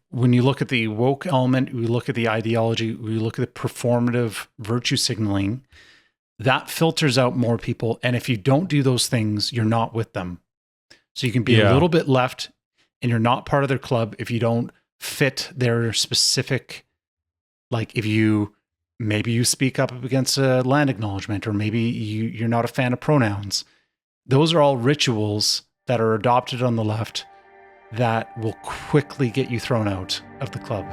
when you look at the woke element, we look at the ideology, we look at the performative virtue signaling, that filters out more people. And if you don't do those things, you're not with them. So you can be a little bit left and you're not part of their club if you don't fit their specific, like if you, maybe you speak up against a land acknowledgement, or maybe you're not a fan of pronouns. Those are all rituals that are adopted on the left that will quickly get you thrown out of the club.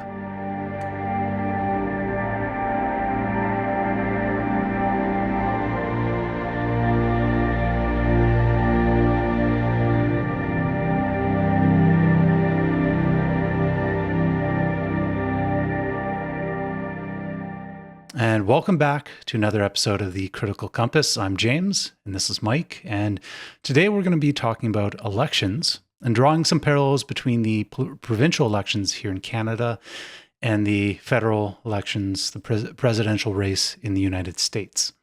And welcome back to another episode of the Critical Compass. I'm James, and this is Mike. And today we're going to be talking about elections and drawing some parallels between the provincial elections here in Canada and the federal elections, the presidential race in the United States.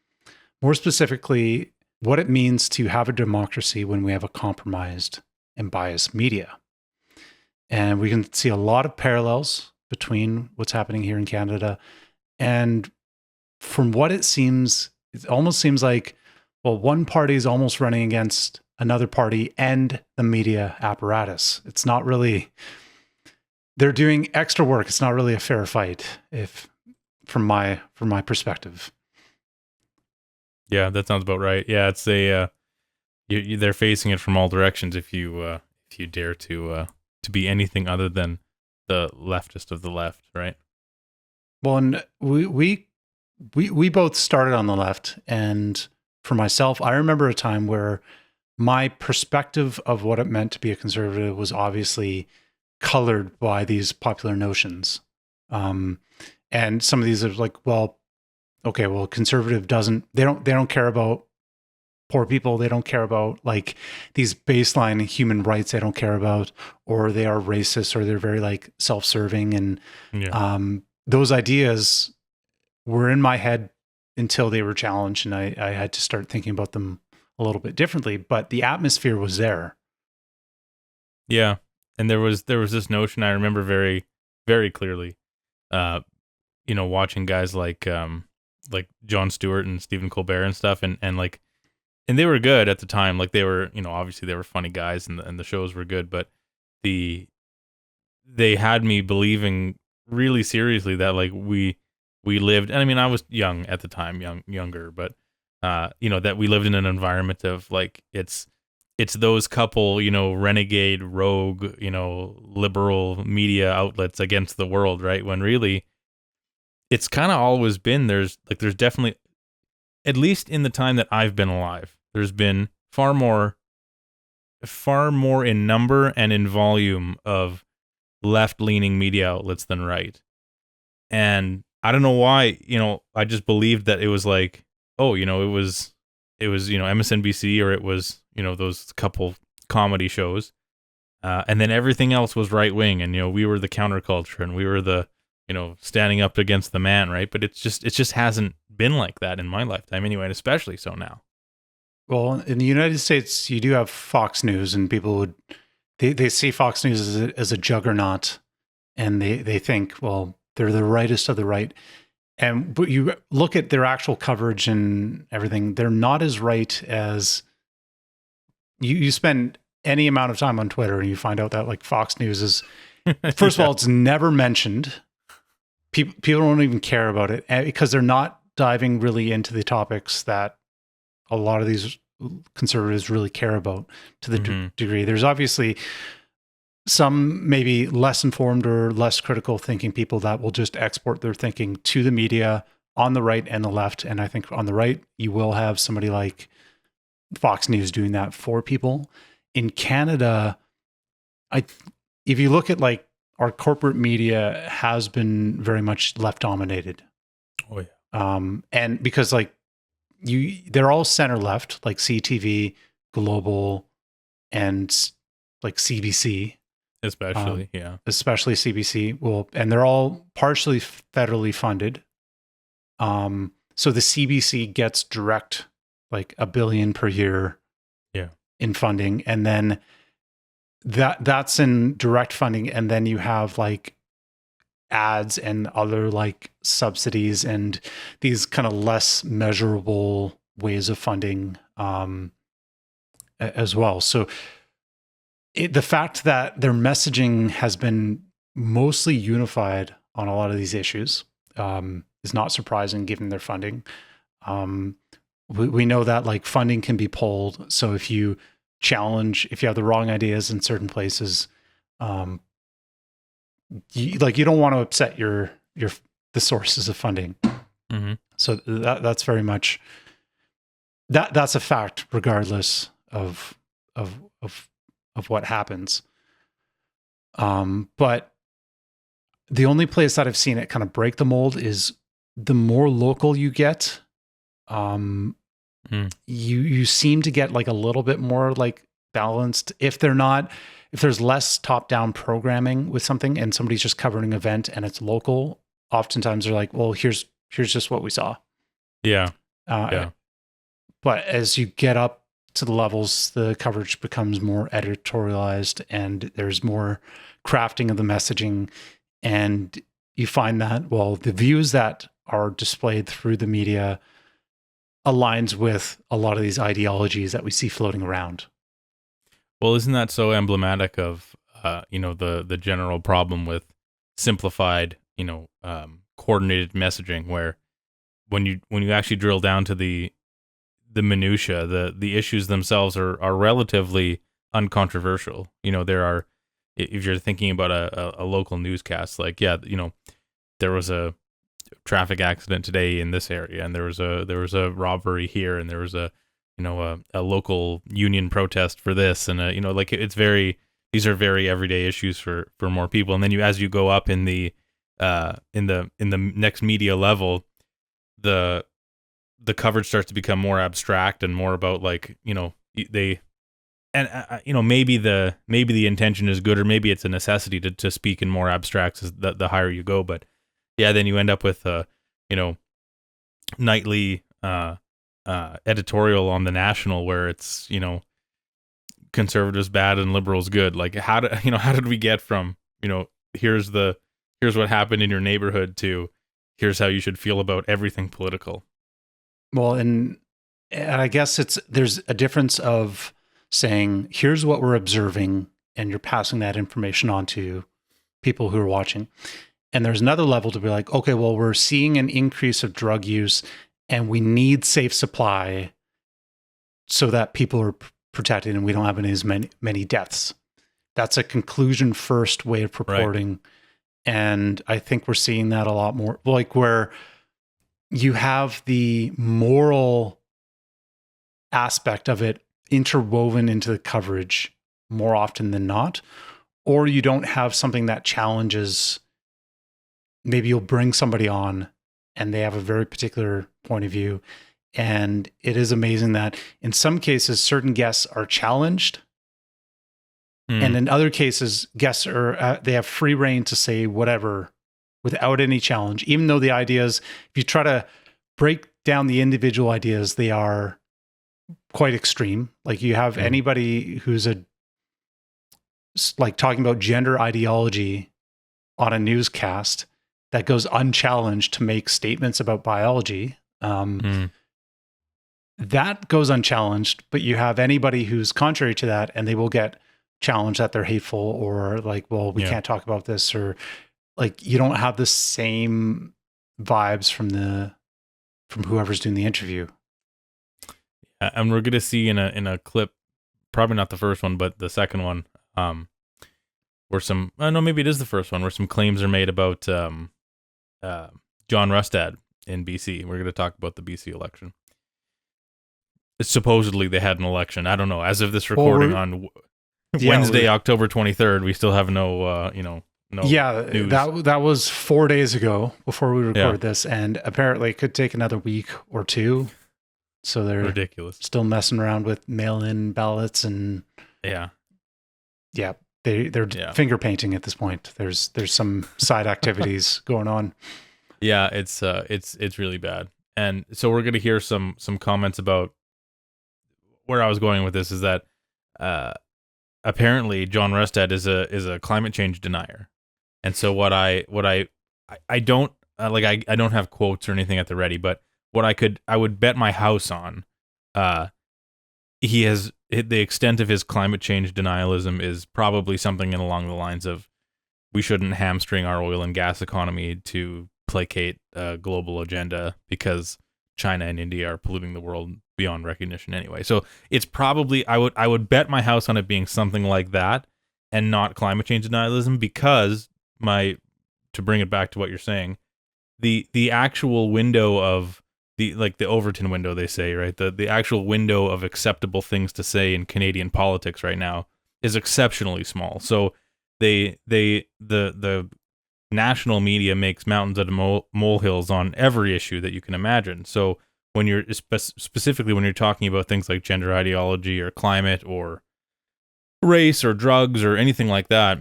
More specifically, what it means to have a democracy when we have a compromised and biased media. And we can see a lot of parallels between what's happening here in Canada. And from what it seems, it almost seems like, well, one party is almost running against another party and the media apparatus. It's not really, they're doing extra work. It's not really a fair fight, if from my perspective. Yeah, that sounds about right. Yeah, it's they're facing it from all directions if you dare to be anything other than the leftist of the left, right? Well, and we both started on the left, and for myself, I remember a time where my perspective of what it meant to be a conservative was obviously colored by these popular notions. And some of these are like, well, okay, well, conservative they don't care about poor people. They don't care about like these baseline human rights. They don't care about, or they are racist, or they're very like self-serving. And those ideas were in my head until they were challenged, and I had to start thinking about them a little bit differently, but the atmosphere was there. Yeah. And there was this notion I remember very, very clearly, watching guys like Jon Stewart and Stephen Colbert and stuff. And they were good at the time. Like they were, obviously they were funny guys and the shows were good, but they had me believing really seriously that like we lived, and I mean, I was young at the time, younger, but that we lived in an environment of like, it's those couple, renegade, rogue, liberal media outlets against the world, right? When really it's kind of always been, there's definitely, at least in the time that I've been alive, there's been far more in number and in volume of left-leaning media outlets than right. And I don't know why, I just believed that it was like, oh, it was MSNBC, or it was, those couple comedy shows. And then everything else was right wing, and we were the counterculture, and we were the, standing up against the man, right? But it just hasn't been like that in my lifetime anyway, and especially so now. Well, in the United States, you do have Fox News, and people they see Fox News as a juggernaut, and they think, well, they're the rightest of the right. But you look at their actual coverage and everything, they're not as right as you spend any amount of time on Twitter and you find out that like Fox News is, first of all, it's never mentioned. People don't even care about it because they're not diving really into the topics that a lot of these conservatives really care about to the degree. There's obviously some maybe less informed or less critical thinking people that will just export their thinking to the media on the right and the left. And I think on the right, you will have somebody like Fox News doing that for people. In Canada, if you look at like our corporate media has been very much left dominated. Oh yeah. And because like they're all center left, like CTV, Global, and like CBC. Especially CBC. Well, and they're all partially federally funded. So the CBC gets direct, like $1 billion per year, in funding, and then that's in direct funding, and then you have like ads and other like subsidies and these kind of less measurable ways of funding as well. So the fact that their messaging has been mostly unified on a lot of these issues is not surprising given their funding. We know that like funding can be pulled. So if you if you have the wrong ideas in certain places, you don't want to upset the sources of funding. Mm-hmm. So that's very much that's a fact, regardless of what happens. But the only place that I've seen it kind of break the mold is the more local you get, you seem to get like a little bit more like balanced. If there's less top-down programming with something and somebody's just covering an event and it's local, oftentimes they're like, well, here's just what we saw. Yeah. But as you get up to the levels, the coverage becomes more editorialized and there's more crafting of the messaging. And you find that, well, the views that are displayed through the media aligns with a lot of these ideologies that we see floating around. Well, isn't that so emblematic of, the general problem with simplified, coordinated messaging, where when you actually drill down to the minutia, the issues themselves are relatively uncontroversial. There are, if you're thinking about a local newscast, like, there was a traffic accident today in this area, and there was a robbery here, and there was a local union protest for this, and these are very everyday issues for more people. And then as you go up in the next media level, the coverage starts to become more abstract and more about maybe the intention is good, or maybe it's a necessity to speak in more abstracts as the higher you go. But yeah, then you end up with nightly editorial on the National where it's conservatives bad and liberals good. Like how did we get from here's what happened in your neighborhood to here's how you should feel about everything political? Well, and I guess there's a difference of saying, here's what we're observing, and you're passing that information on to people who are watching. And there's another level to be like, okay, well, we're seeing an increase of drug use and we need safe supply so that people are protected and we don't have as many deaths. That's a conclusion first way of reporting. Right. And I think we're seeing that a lot more, like where you have the moral aspect of it interwoven into the coverage more often than not, or you don't have something that challenges. Maybe you'll bring somebody on and they have a very particular point of view. And it is amazing that in some cases, certain guests are challenged. And in other cases, guests they have free reign to say whatever without any challenge, even though the ideas, if you try to break down the individual ideas, they are quite extreme. Like you have anybody who's talking about gender ideology on a newscast that goes unchallenged to make statements about biology. That goes unchallenged, but you have anybody who's contrary to that and they will get challenged that they're hateful or like, well, we can't talk about this, or like you don't have the same vibes from whoever's doing the interview. And we're going to see in a clip, probably not the first one, but the second one, where maybe it is the first one, where some claims are made about John Rustad in BC. We're going to talk about the BC election. Supposedly they had an election. I don't know. As of this recording on Wednesday, October 23rd, we still have no news. That was 4 days ago before we recorded this, and apparently it could take another week or two. So they're ridiculous. Still messing around with mail-in ballots and they're finger painting at this point. There's some side activities going on. Yeah, it's really bad. And so we're gonna hear some comments about where I was going with this is that apparently John Rustad is a climate change denier. And so I don't I don't have quotes or anything at the ready, but I would bet my house on he has the extent of his climate change denialism is probably something along the lines of we shouldn't hamstring our oil and gas economy to placate a global agenda because China and India are polluting the world beyond recognition anyway. So it's probably I would bet my house on it being something like that and not climate change denialism, because to bring it back to what you're saying, the actual window of the Overton window, they say, right? The actual window of acceptable things to say in Canadian politics right now is exceptionally small. So the national media makes mountains out of molehills on every issue that you can imagine. So when you're specifically when you're talking about things like gender ideology or climate or race or drugs or anything like that,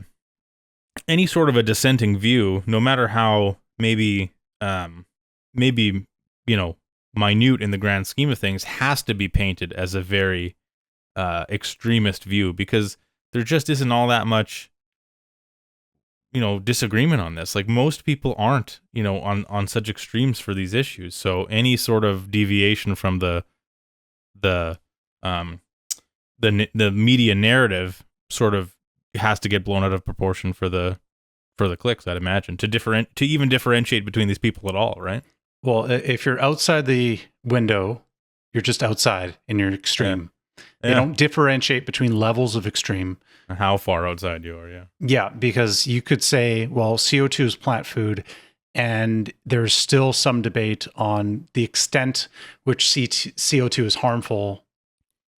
any sort of a dissenting view, no matter how maybe minute in the grand scheme of things, has to be painted as a very extremist view, because there just isn't all that much disagreement on this. Like, most people aren't on such extremes for these issues. So any sort of deviation from the media narrative sort of has to get blown out of proportion for the clicks, I'd imagine, to even differentiate between these people at all, right? Well, if you're outside the window, you're just outside and you're extreme. Yeah. They don't differentiate between levels of extreme. How far outside you are, yeah. Yeah, because you could say, well, CO2 is plant food, and there's still some debate on the extent which CO2 is harmful.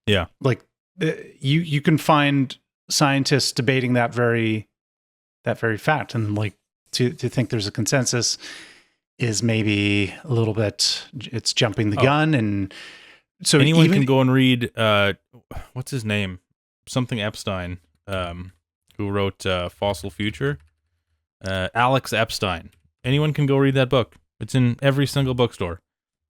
Yeah. Like, you can find scientists debating that very fact, and like to think there's a consensus is maybe a little bit, it's jumping the gun. And so anyone can go and read what's his name, something Epstein, who wrote Fossil Future, Alex Epstein. Anyone can go read that book. It's in every single bookstore,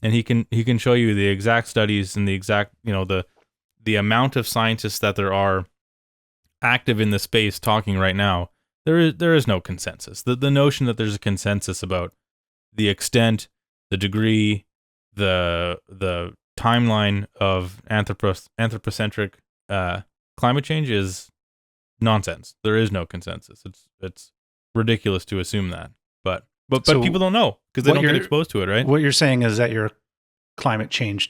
and he can show you the exact studies and the exact the amount of scientists that there are active in the space talking right now. There is no consensus. The notion that there's a consensus about the extent, the degree, the timeline of anthropocentric climate change is nonsense. There is no consensus. It's ridiculous to assume that. But so people don't know because they don't get exposed to it, right? What you're saying is that you're climate change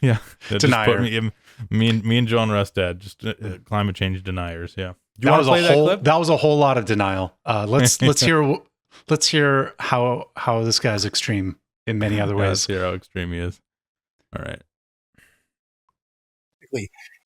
yeah, denier. Me and John Rustad, just climate change deniers. Yeah, that was a whole lot of denial. Let's hear how this guy's extreme in many other ways. Let's hear how extreme he is. All right.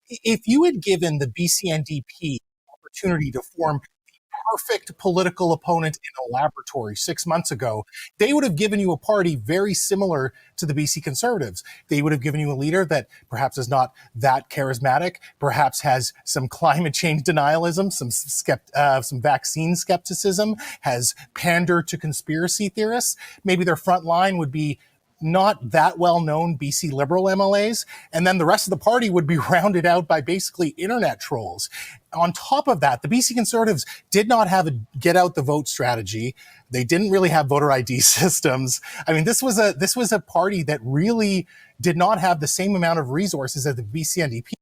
If you had given the BCNDP opportunity to form the perfect political opponent in a laboratory 6 months ago, they would have given you a party very similar to the BC Conservatives. They would have given you a leader that perhaps is not that charismatic, perhaps has some climate change denialism, some vaccine skepticism, has pandered to conspiracy theorists. Maybe their front line would be not that well-known BC Liberal MLAs, and then the rest of the party would be rounded out by basically internet trolls. On top of that, the BC Conservatives did not have a get-out-the-vote strategy. They didn't really have voter ID systems. I mean, this was a party that really did not have the same amount of resources as the BC NDP.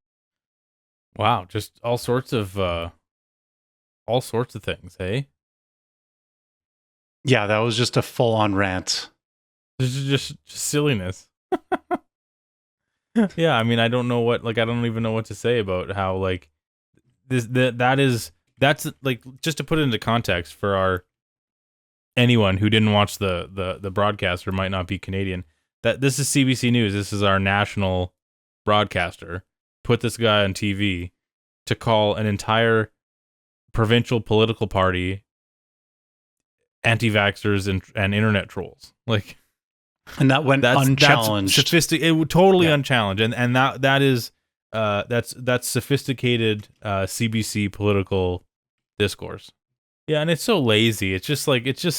Wow, just all sorts of things, hey? Yeah, that was just a full-on rant. This is just silliness. Yeah, I mean, I don't even know what to say about how, like, that's like, just to put it into context for anyone who didn't watch the broadcast or might not be Canadian, that this is CBC News. This is our national broadcaster. Put this guy on TV to call an entire provincial political party anti-vaxxers and internet trolls. Like, and that went unchallenged. Unchallenged, and that's sophisticated CBC political discourse. Yeah, and it's so lazy. It's just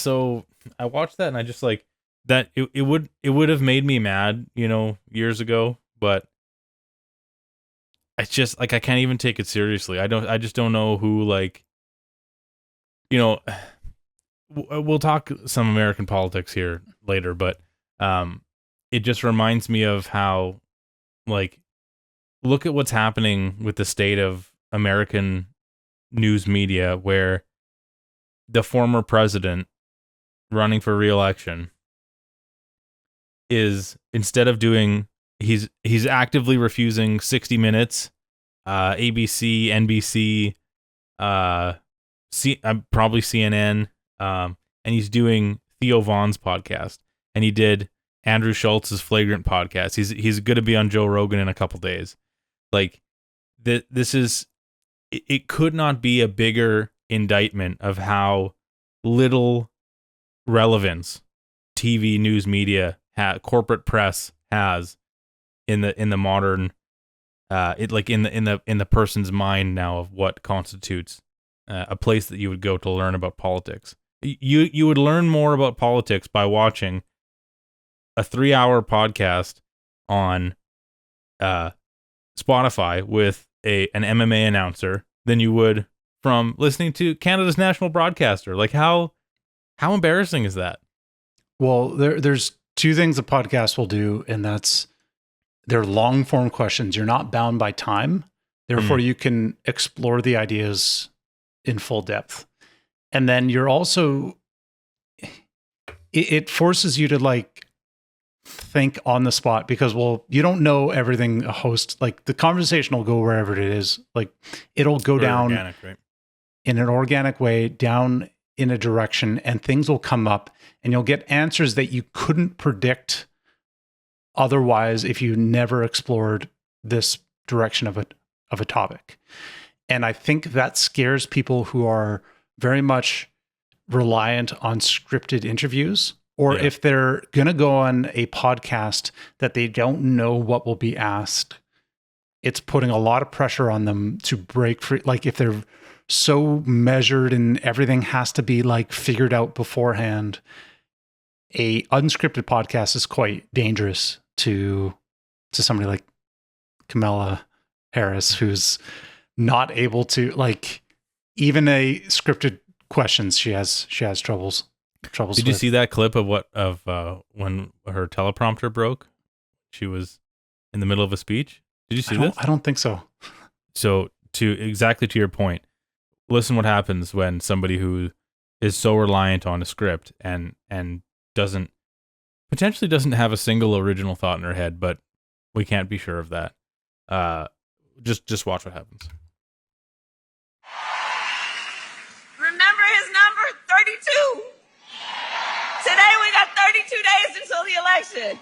so. I watched that and I just like that. It would have made me mad, years ago. But it's just like I can't even take it seriously. I just don't know who, like, you know, we'll talk some American politics here later, but it just reminds me of how, like, look at what's happening with the state of American news media, where the former president running for re-election is, instead of doing, he's actively refusing 60 Minutes, ABC, NBC, probably CNN, and he's doing Theo Vaughn's podcast, and he did Andrew Schultz's Flagrant podcast. He's going to be on Joe Rogan in a couple days. Like, this is, it could not be a bigger indictment of how little relevance TV news media, corporate press has in the modern, in the person's mind now of what constitutes a place that you would go to learn about politics. You would learn more about politics by watching a 3-hour podcast on Spotify with an MMA announcer than you would from listening to Canada's national broadcaster. Like, how embarrassing is that? Well, there's two things a podcast will do, and that's they're long form questions. You're not bound by time. Therefore, you can explore the ideas in full depth. And then you're also, it forces you to, like, think on the spot, because, well, you don't know everything a host, like, the conversation will go wherever it is. Like, it'll go down organic, right? In an organic way, down in a direction, and things will come up, and you'll get answers that you couldn't predict otherwise if you never explored this direction of a topic. And I think that scares people who are very much reliant on scripted interviews, or if they're going to go on a podcast that they don't know what will be asked, it's putting a lot of pressure on them to break free. Like, if they're so measured and everything has to be, like, figured out beforehand, a unscripted podcast is quite dangerous to somebody like Kamala Harris, who's not able to, like, even a scripted questions, she has troubles. Did you see that clip of when her teleprompter broke? She was in the middle of a speech. Did you see this? I don't think so. So, to your point, listen what happens when somebody who is so reliant on a script and potentially doesn't have a single original thought in her head, but we can't be sure of that. Just watch what happens. Remember his number? 32. Today we got 32 days until the election.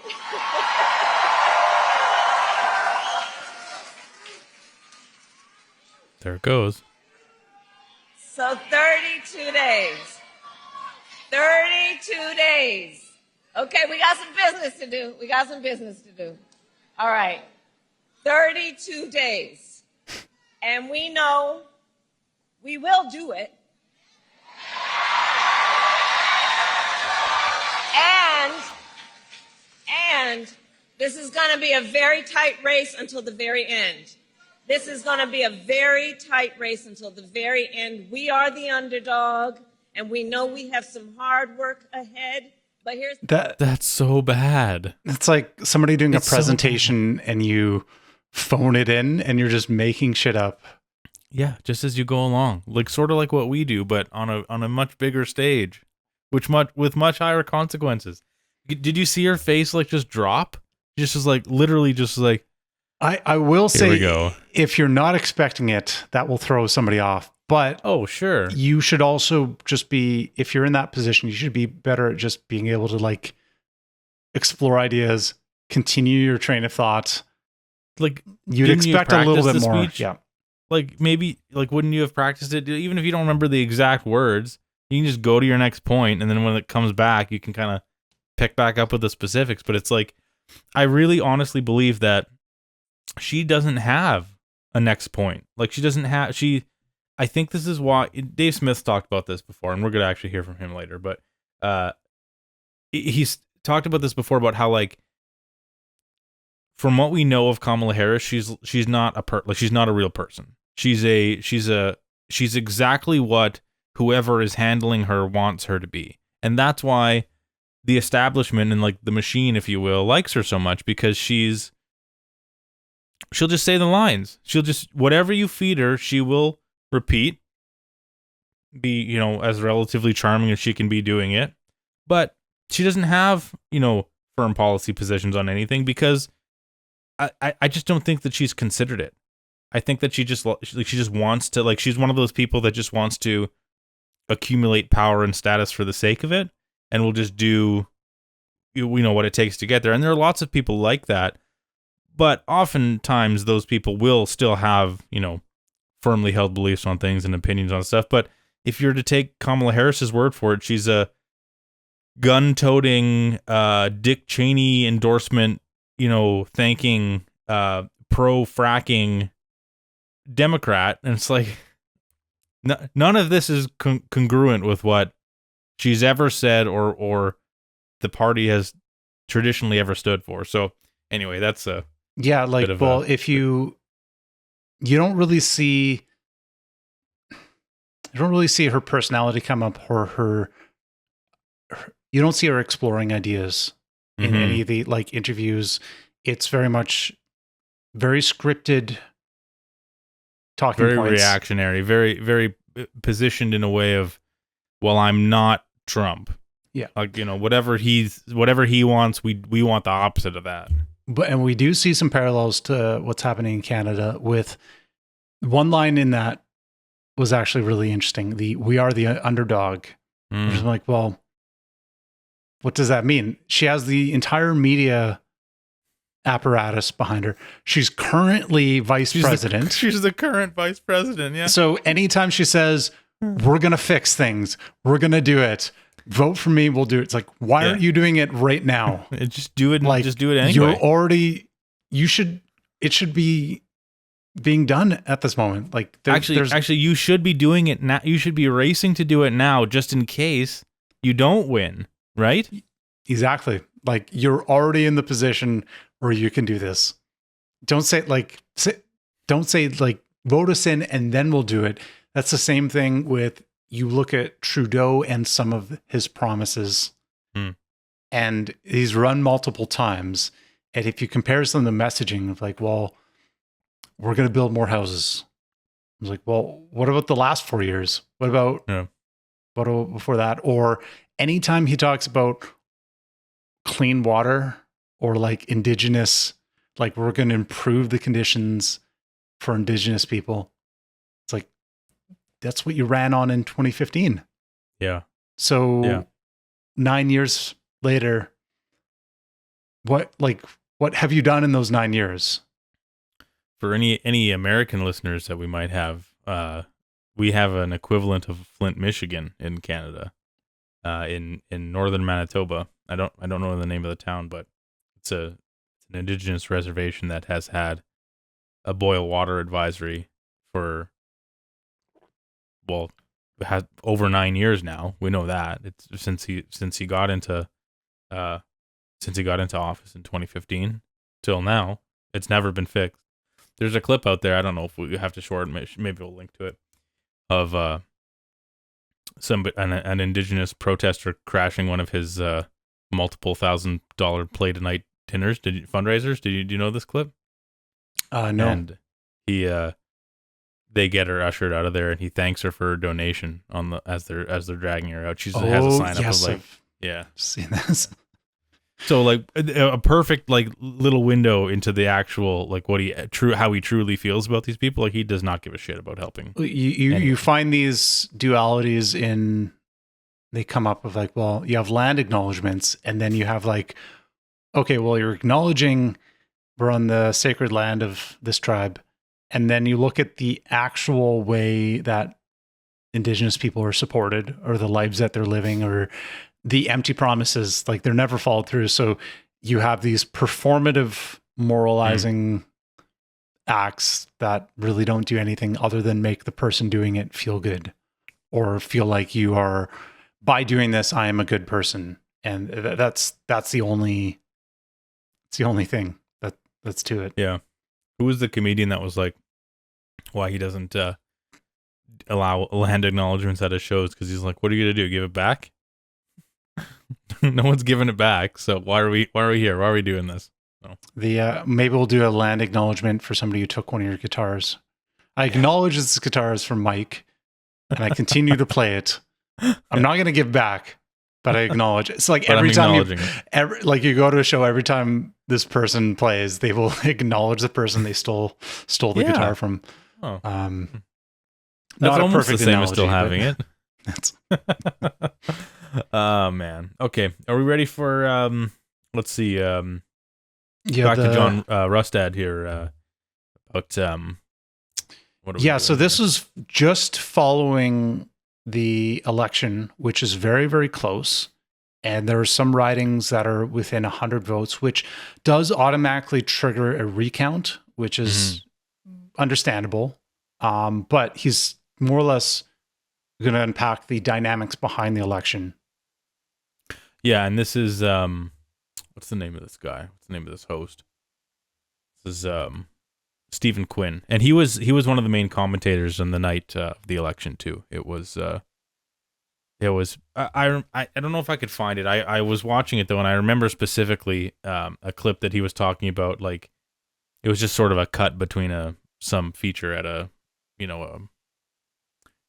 There it goes. So 32 days. 32 days. Okay, we got some business to do. All right. 32 days. And we know we will do it. And this is going to be a very tight race until the very end. This is going to be a very tight race until the very end. We are the underdog, and we know we have some hard work ahead. But here's that's so bad. It's like somebody doing a presentation and you phone it in and you're just making shit up. Yeah, just as you go along, like sort of like what we do, but on a much bigger stage, with much higher consequences. Did you see her face like just drop? Just as like literally just like. I will say, here we go. If you're not expecting it, that will throw somebody off. But oh, sure, you should also just be, if you're in that position, you should be better at just being able to like explore ideas, continue your train of thought. Like you'd expect a little bit more. Speech? Yeah. Like maybe like wouldn't you have practiced it? Even if you don't remember the exact words, you can just go to your next point, and then when it comes back, you can kind of pick back up with the specifics. But it's like, I really honestly believe that she doesn't have a next point. Like I think this is why Dave Smith's talked about this before, and we're going to actually hear from him later, but he's talked about this before about how like from what we know of Kamala Harris, she's not she's not a real person. She's exactly what whoever is handling her wants her to be. And that's why the establishment and like the machine, if you will, likes her so much, because she'll just say the lines. She'll just, whatever you feed her, she will repeat, be, you know, as relatively charming as she can be doing it. But she doesn't have, you know, firm policy positions on anything, because I just don't think that she's considered it. I think that she just wants to, like, she's one of those people that just wants to accumulate power and status for the sake of it, and will just do, you know, what it takes to get there. And there are lots of people like that, but oftentimes those people will still have, you know, firmly held beliefs on things and opinions on stuff. But if you're to take Kamala Harris's word for it, she's a gun-toting, Dick Cheney endorsement, you know, thanking, pro-fracking Democrat. And it's like, none of this is congruent with what she's ever said or the party has traditionally ever stood for. So anyway, that's a if you don't really see her personality come up, or you don't see her exploring ideas in any of the like interviews. It's very much very scripted talking very points. Reactionary, very, very positioned in a way of, well, I'm not Trump. Yeah. Like, you know, whatever he wants, we want the opposite of that. And we do see some parallels to what's happening in Canada, with one line in that was actually really interesting. We are the underdog. Which is like, well, what does that mean? She has the entire media apparatus behind her. She's currently vice president. She's the current vice president, yeah. So anytime she says, we're going to fix things, we're going to do it, vote for me, we'll do it. It's like, why aren't you doing it right now? Just do it. Like, just do it anyway. It should be being done at this moment. Like, actually, you should be doing it now. You should be racing to do it now, just in case you don't win, right? Exactly. Like, you're already in the position where you can do this. Don't say vote us in and then we'll do it. That's the same thing with, you look at Trudeau and some of his promises, and he's run multiple times. And if you compare some of the messaging of like, well, we're going to build more houses. I was like, well, what about the last 4 years? What about before that? Or anytime he talks about clean water or like Indigenous, like we're going to improve the conditions for Indigenous people. It's like, that's what you ran on in 2015. Yeah. So 9 years later, what have you done in those 9 years? For any American listeners that we might have, we have an equivalent of Flint, Michigan in Canada, in northern Manitoba. I don't know the name of the town, but it's an Indigenous reservation that has had a boil water advisory for, well, has over 9 years now. We know that it's since he got into office in 2015 till now. It's never been fixed. There's a clip out there. I don't know if we have to short. Maybe we'll link to it, of an Indigenous protester crashing one of his multiple $1,000 play tonight dinners, fundraisers. Do you know this clip? No. And they get her ushered out of there, and he thanks her for her donation as they're dragging her out. She has a sign up of like, I've seen this. So like a perfect like little window into the actual like how he truly feels about these people. Like, he does not give a shit about helping. You find these dualities they come up with like, well, you have land acknowledgements, and then you have like, okay, well, you're acknowledging we're on the sacred land of this tribe, and then you look at the actual way that Indigenous people are supported, or the lives that they're living, or the empty promises, like they're never followed through. So you have these performative moralizing acts that really don't do anything other than make the person doing it feel good, or feel like you are, by doing this, I am a good person. And that's the only thing let's do it. Yeah. Who was the comedian that was like, why he doesn't allow land acknowledgements at his shows? Because he's like, what are you gonna do? Give it back? No one's giving it back. So why are we here? Why are we doing this? So. Maybe we'll do a land acknowledgement for somebody who took one of your guitars. I acknowledge this guitar is from Mike, and I continue to play it. I'm not gonna give back, but I acknowledge it. It's like every time you go to a show, every time this person plays, they will acknowledge the person they stole the guitar from. Oh. Not That's a almost perfect the same analogy, as still having it. That's Oh man. Okay. Are we ready for let's see, back to John Rustad here about what are we doing so this here? is just following the election, which is very, very close. And there are some ridings that are within 100 votes, which does automatically trigger a recount, which is understandable. But he's more or less going to unpack the dynamics behind the election. Yeah, and this is what's the name of this guy? What's the name of this host? This is Stephen Quinn, and he was one of the main commentators on the night of the election too. It was I don't know if I could find it. I was watching it though, and I remember specifically a clip that he was talking about. Like, it was just sort of a cut between some feature at a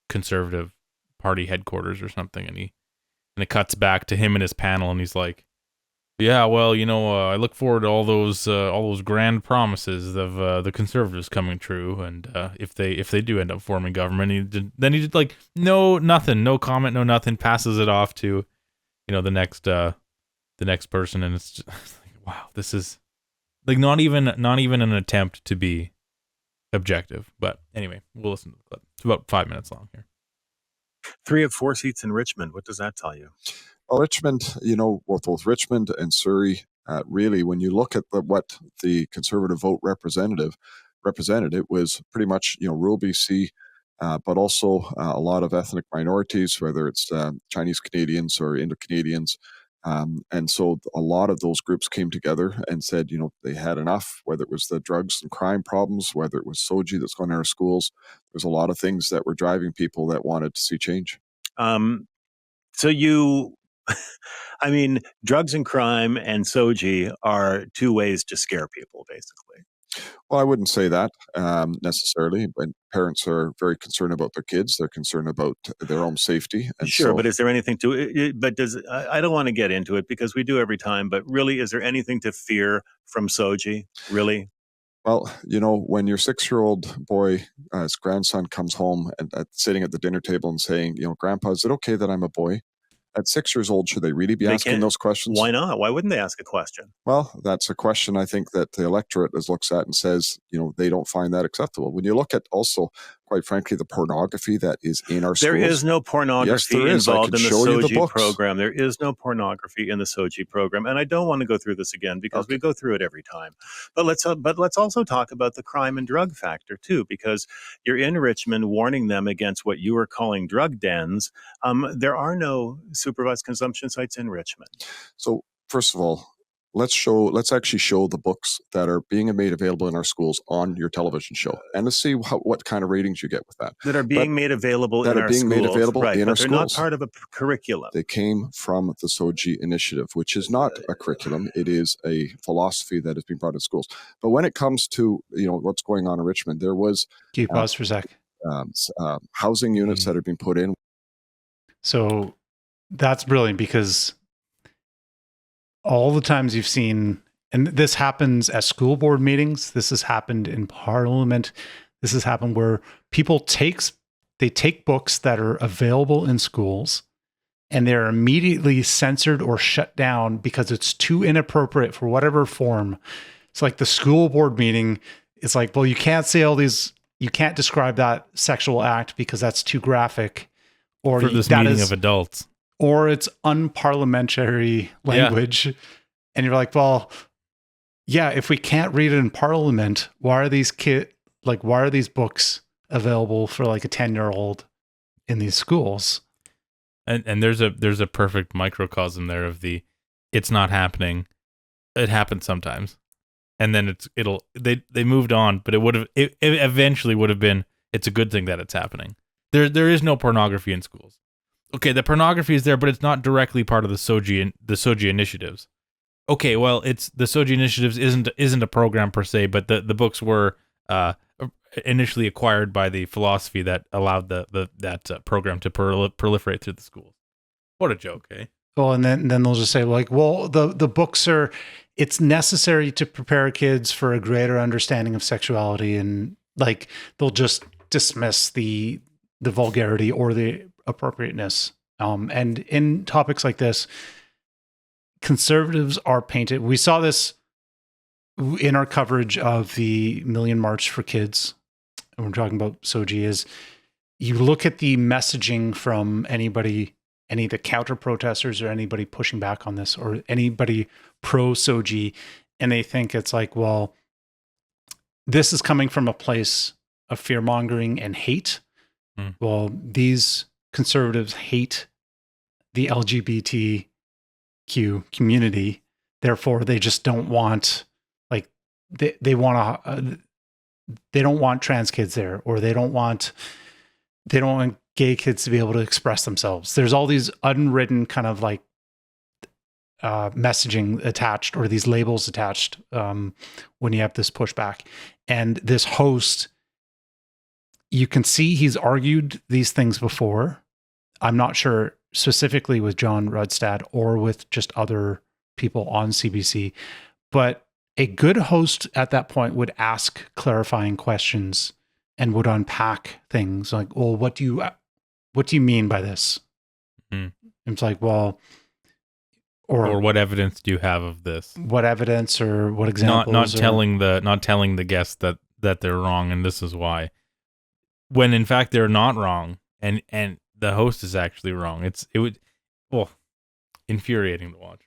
conservative party headquarters or something, and it cuts back to him and his panel, and he's like, yeah, well, I look forward to all those grand promises of the conservatives coming true, and if they do end up forming government, then he did like nothing, no comment, no nothing, passes it off to the next person, and it's just like, wow, this is like not even an attempt to be objective. But anyway, we'll listen to the clip. It's about 5 minutes long here. 3 of 4 seats in Richmond. What does that tell you? Well, Richmond, both Richmond and Surrey, really, when you look at what the Conservative vote represented, it was pretty much, rural BC, but also a lot of ethnic minorities, whether it's Chinese Canadians or Indo-Canadians. And so a lot of those groups came together and said, they had enough, whether it was the drugs and crime problems, whether it was SOGI that's going in our schools. There's a lot of things that were driving people that wanted to see change. Drugs and crime and SOGI are two ways to scare people, basically. Well, I wouldn't say that necessarily. But parents are very concerned about their kids. They're concerned about their own safety. And sure, but is there anything to it? But I don't want to get into it because we do every time. But really, is there anything to fear from SOGI? Really? Well, when your 6-year-old boy, his grandson, comes home and sitting at the dinner table and saying, Grandpa, is it okay that I'm a boy? At 6 years old, should they really be asking those questions? Why not? Why wouldn't they ask a question? Well, that's a question I think that the electorate looks at and says, they don't find that acceptable. When you look at also, quite frankly, the pornography that is in our schools. There is no pornography involved in the SOGI program. There is no pornography in the SOGI program. And I don't want to go through this again because we go through it every time. But let's also talk about the crime and drug factor too, because you're in Richmond warning them against what you are calling drug dens. There are no supervised consumption sites in Richmond. So first of all, let's actually show the books that are being made available in our schools on your television show, and to see what kind of ratings you get with that. That are being made available in our schools. Made available right, in but our they're schools. Not part of a curriculum. They came from the SOGI initiative, which is not a curriculum. It is a philosophy that has been brought to schools. But when it comes to what's going on in Richmond, there was Can you pause for a sec? Housing units that have been put in. So that's brilliant, because all the times you've seen, and this happens at school board meetings, this has happened in Parliament, this has happened where people take books that are available in schools and they're immediately censored or shut down because it's too inappropriate for whatever form. It's like the school board meeting. It's like, well, you can't say all these, you can't describe that sexual act because that's too graphic. Or for this meeting of adults. Or it's unparliamentary language. Yeah. And you're like, well, yeah, if we can't read it in Parliament, why are these books available for like a 10-year-old in these schools? And there's a perfect microcosm there of it's not happening. It happens sometimes. and then they moved on, but it eventually would have been, it's a good thing that it's happening. There is no pornography in schools. Okay, the pornography is there, but it's not directly part of the SOGI initiatives. Okay, well, it's the SOGI initiatives isn't a program per se, but the books were initially acquired by the philosophy that allowed that program to proliferate through the schools. What a joke, eh? Well, and then they'll just say like, well, the books are, it's necessary to prepare kids for a greater understanding of sexuality, and like they'll just dismiss the vulgarity or the appropriateness. And in topics like this, conservatives are painted. We saw this in our coverage of the Million March for Kids. And we're talking about SOGI. Is you look at the messaging from any of the counter protesters or anybody pushing back on this or anybody pro SOGI, and they think it's like, well, this is coming from a place of fear mongering and hate. Well, these conservatives hate the LGBTQ community. Therefore, they just don't want, like, they don't want trans kids there, or they don't want gay kids to be able to express themselves. There's all these unwritten kind of like messaging attached, or these labels attached when you have this pushback. And this host, you can see he's argued these things before. I'm not sure specifically with John Rustad or with just other people on CBC, but a good host at that point would ask clarifying questions and would unpack things like, well, what do you mean by this? It's like, well, or what evidence do you have of this? What evidence or what examples? Not telling the guests that they're wrong and this is why. When in fact they're not wrong, and the host is actually wrong. Infuriating to watch.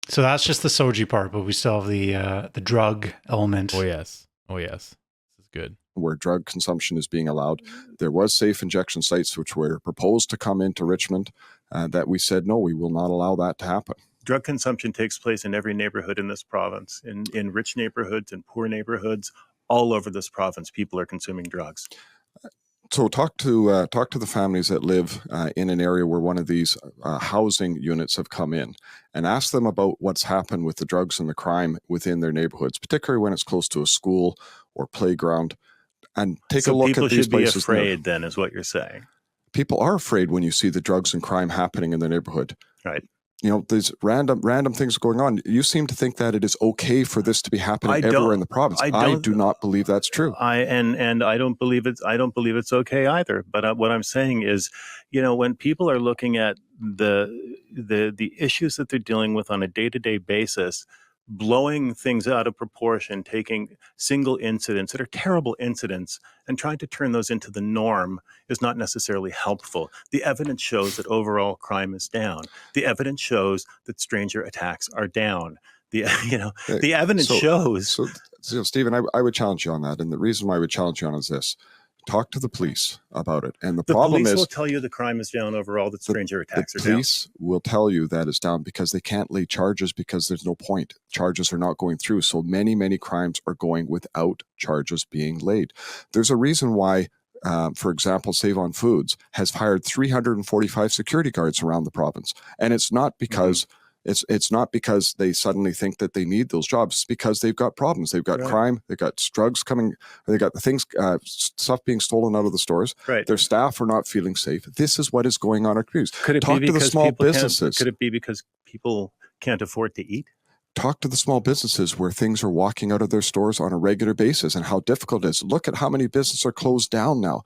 So that's just the SOGI part, but we still have the drug element. Oh yes, this is good. Where drug consumption is being allowed, there was safe injection sites which were proposed to come into Richmond, that we said no, we will not allow that to happen. Drug consumption takes place in every neighborhood in this province, in rich neighborhoods and poor neighborhoods, all over this province. People are consuming drugs. So talk to the families that live in an area where one of these housing units have come in, and ask them about what's happened with the drugs and the crime within their neighborhoods, particularly when it's close to a school or playground. And take a look at these places. So people should be afraid, then, is what you're saying. People are afraid when you see the drugs and crime happening in their neighborhood. Right. You know, there's random things going on. You seem to think that it is okay for this to be happening everywhere in the province. I do not believe that's true. I don't believe it's okay either. But what I'm saying is, you know, when people are looking at the issues that they're dealing with on a day-to-day basis, blowing things out of proportion, taking single incidents that are terrible incidents and trying to turn those into the norm is not necessarily helpful. The evidence shows that overall crime is down. The evidence shows that stranger attacks are down. The evidence shows. So Stephen, I would challenge you on that. And the reason why I would challenge you on is this. Talk to the police about it. And the problem police is, will tell you the crime is down overall, that stranger attacks are down. The police will tell you that it's down because they can't lay charges because there's no point. Charges are not going through. So many crimes are going without charges being laid. There's a reason why, for example, Save on Foods has hired 345 security guards around the province. And it's not because It's not because they suddenly think that they need those jobs. It's because they've got problems. They've got crime. They've got drugs coming. They've got the things, stuff being stolen out of the stores. Right. Their staff are not feeling safe. This is what is going on at communities. Could it Talk be to the because small businesses. Could it be because people can't afford to eat? Talk to the small businesses where things are walking out of their stores on a regular basis and how difficult it is. Look at how many businesses are closed down now.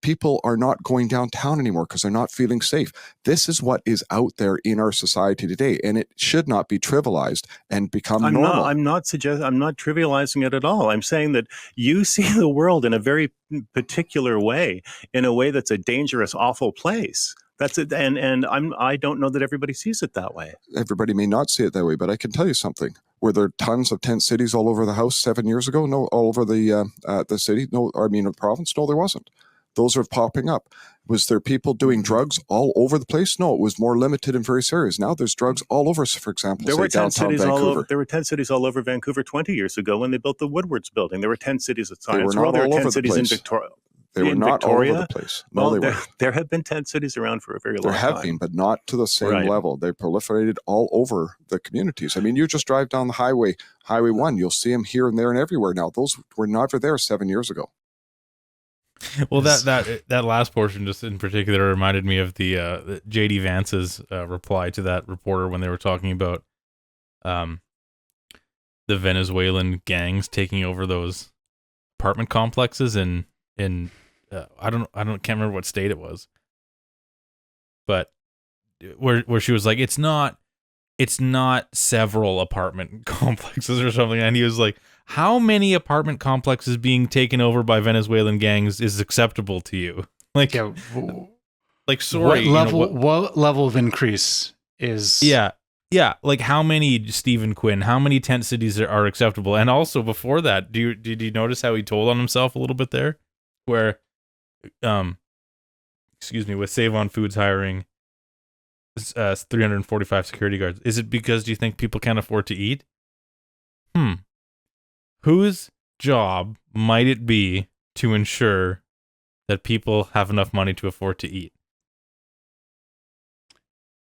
People are not going downtown anymore because they're not feeling safe. This is what is out there in our society today, and it should not be trivialized and become normal. I'm not trivializing it at all. I'm saying that you see the world in a very particular way, in a way that's a dangerous, awful place. That's it, and I don't know that everybody sees it that way. Everybody may not see it that way, but I can tell you something. Were there tons of tent cities all over the house 7 years ago? No, all over the city. No, I mean the province. No, there wasn't. those are popping up. Was there people doing drugs all over the place? No, it was more limited in various areas. Now there's drugs all over, for example, there say were 10 downtown cities Vancouver. all over. There were 10 cities all over Vancouver 20 years ago when they built the Woodwards building. There were 10 cities at Science They were Row. not There all were 10 over the cities in place. Victoria. They were not Victoria, all over the place. No, well, they weren't. there have been 10 cities around for a very long time. There have been, but not to the same level. They proliferated all over the communities. I mean, you just drive down the Highway 1, you'll see them here and there and everywhere now. Those were never there 7 years ago. Well, that last portion just in particular reminded me of the J.D. Vance's reply to that reporter when they were talking about the Venezuelan gangs taking over those apartment complexes in I can't remember what state it was, but where she was like, it's not several apartment complexes or something, and he was like, how many apartment complexes being taken over by Venezuelan gangs is acceptable to you? Like, yeah, like sorry, what level of increase is? Yeah, like how many, Stephen Quinn, how many tent cities are acceptable? And also before that, did you notice how he told on himself a little bit there? Where, with Save on Foods hiring 345 security guards. Is it because do you think people can't afford to eat? Whose job might it be to ensure that people have enough money to afford to eat?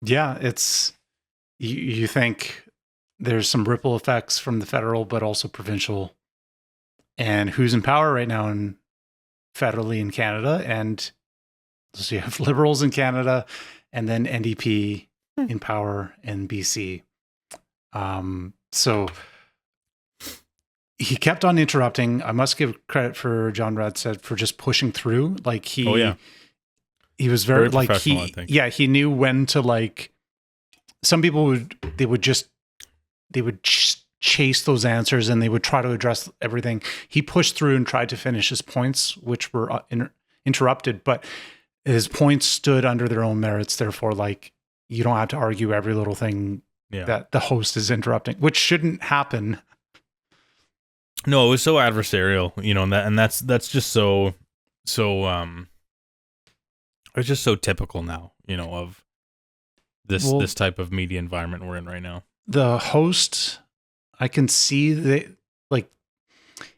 Yeah, it's... You think there's some ripple effects from the federal, but also provincial. And who's in power right now federally in Canada? And so you have Liberals in Canada, and then NDP in power in BC. So he kept on interrupting. I must give credit for John Rustad for just pushing through. Like he was very like I think. He knew when to like. Some people would chase those answers and they would try to address everything. He pushed through and tried to finish his points, which were interrupted, but his points stood under their own merits. Therefore, like, you don't have to argue every little thing that the host is interrupting, which shouldn't happen. No, it was so adversarial, and that's just so it's just so typical now, of this type of media environment we're in right now. The host, I can see that, like,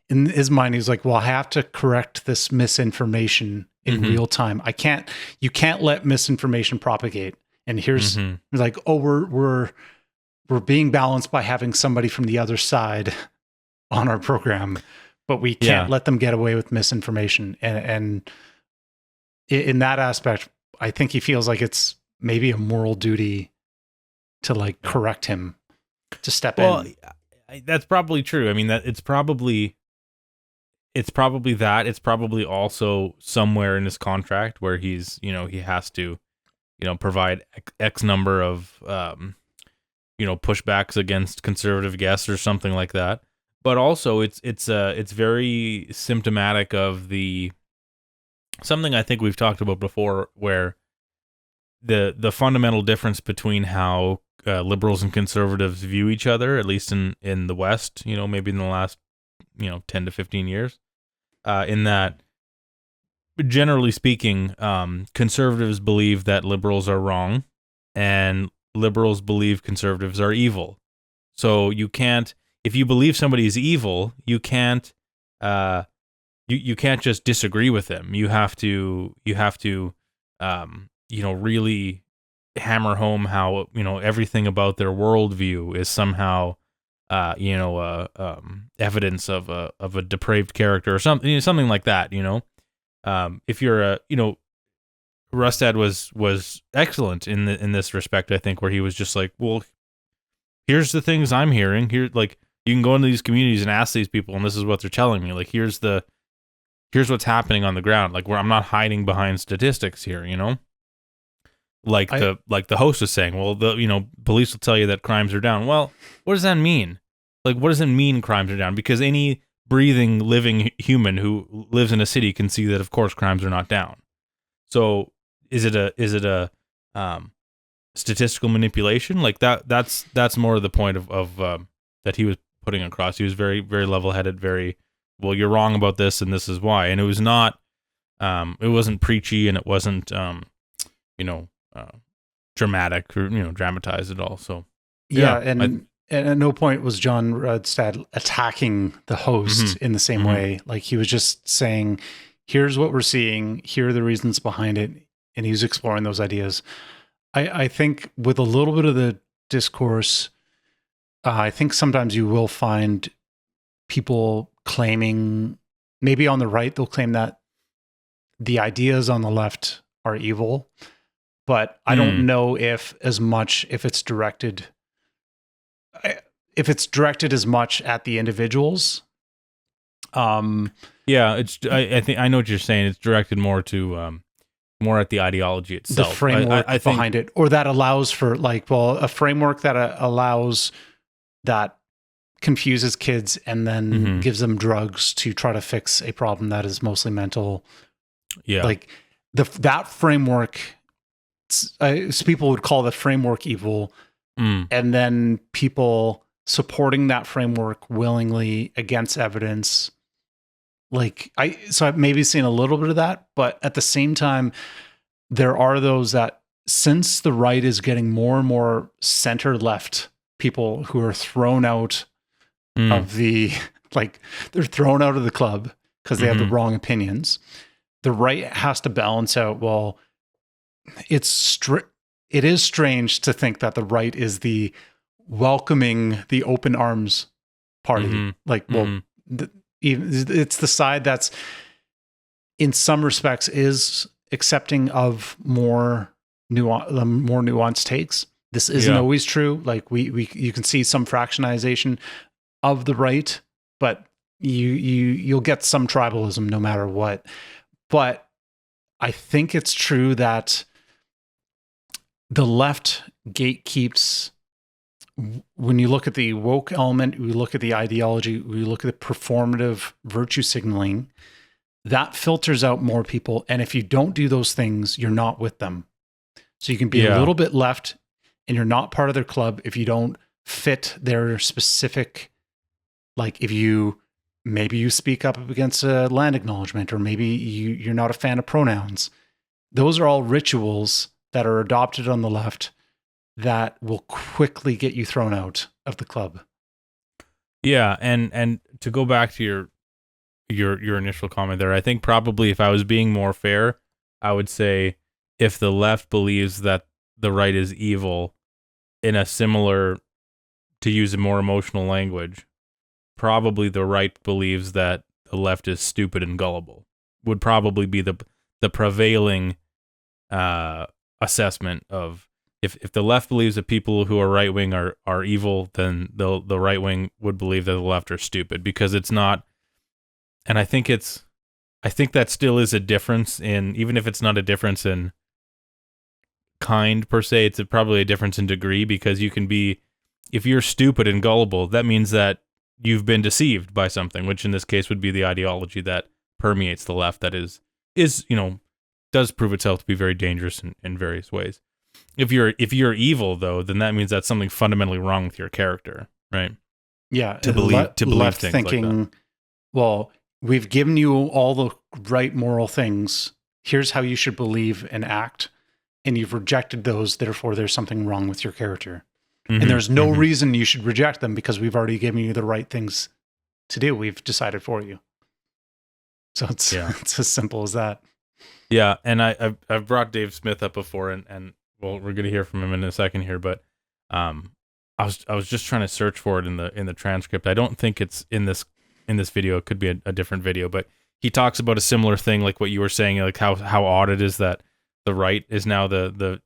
in his mind, he's like, well, I have to correct this misinformation in real time. You can't let misinformation propagate. And here's like, oh, we're being balanced by having somebody from the other side on our program, but we can't let them get away with misinformation. And in that aspect, I think he feels like it's maybe a moral duty to like correct him, to step in. That's probably true. I mean, that it's probably that. It's probably also somewhere in his contract where he's, he has to, provide X number of, pushbacks against conservative guests or something like that. But also it's very symptomatic of something I think we've talked about before, where the fundamental difference between how liberals and conservatives view each other, at least in the West, maybe in the last 10 to 15 years, in that, generally speaking, conservatives believe that liberals are wrong and liberals believe conservatives are evil. So you can't, if you believe somebody is evil, you can't you can't just disagree with them. You have to really hammer home how, everything about their worldview is somehow, evidence of a depraved character or something like that. If you're Rustad was excellent in this respect, I think, where he was just like, well, here's the things I'm hearing here. Like, you can go into these communities and ask these people, and this is what they're telling me. Like, here's what's happening on the ground. Like, where I'm not hiding behind statistics here, Like the host is saying, well, police will tell you that crimes are down. Well, what does that mean? Like, what does it mean crimes are down? Because any breathing, living human who lives in a city can see that, of course, crimes are not down. So is it a statistical manipulation? Like that's more of the point of that he was putting across. He was very, very level-headed, very, well, you're wrong about this and this is why. And it was not It wasn't preachy, and it wasn't dramatic or dramatized at all. So and at no point was John Rustad attacking the host in the same way. Like, he was just saying, here's what we're seeing, here are the reasons behind it, and he was exploring those ideas. I think with a little bit of the discourse, I think sometimes you will find people claiming, maybe on the right, they'll claim that the ideas on the left are evil, but I don't know if it's directed as much at the individuals. I think I know what you're saying. It's directed more to more at the ideology itself, the framework I think, behind it, or that allows for a framework that allows, that confuses kids and then gives them drugs to try to fix a problem that is mostly mental. Yeah, like that framework. People would call the framework evil, and then people supporting that framework willingly against evidence. So I've maybe seen a little bit of that, but at the same time, there are those that, since the right is getting more and more center left people who are thrown out of the, they're thrown out of the club because they have the wrong opinions. The right has to balance out, well, it is strange to think that the right is the welcoming, the open arms party. It's the side that's, in some respects, is accepting of more nuanced takes. This isn't always true. Like you can see some fractionization of the right, but you'll get some tribalism no matter what. But I think it's true that the left gatekeeps. When you look at the woke element, we look at the ideology, we look at the performative virtue signaling, that filters out more people. And if you don't do those things, you're not with them. So you can be a little bit left and you're not part of their club if you don't fit their specific, like if you speak up against a land acknowledgement, or maybe you're not a fan of pronouns. Those are all rituals that are adopted on the left that will quickly get you thrown out of the club. Yeah, and to go back to your initial comment there, I think probably if I was being more fair, I would say if the left believes that the right is evil, in a similar, to use a more emotional language, probably the right believes that the left is stupid and gullible, would probably be the prevailing assessment of, if the left believes that people who are right wing are evil, then the right wing would believe that the left are stupid, because it's not. And I think that still is a difference in, even if it's not a difference in kind per se, it's probably a difference in degree, because you can be, if you're stupid and gullible, that means that you've been deceived by something, which in this case would be the ideology that permeates the left, that is does prove itself to be very dangerous in various ways. If you're evil, though, then that means that's something fundamentally wrong with your character, right? Yeah, to believe left things thinking, like that. Well, we've given you all the right moral things. Here's how you should believe and act, and you've rejected those. Therefore, there's something wrong with your character, and there's no reason you should reject them, because we've already given you the right things to do. We've decided for you. So it's as simple as that. Yeah, and I've brought Dave Smith up before, and well, we're gonna hear from him in a second here, but I was just trying to search for it in the transcript. I don't think it's in this video. It could be a different video, but he talks about a similar thing, like what you were saying, like how odd it is that the right is now the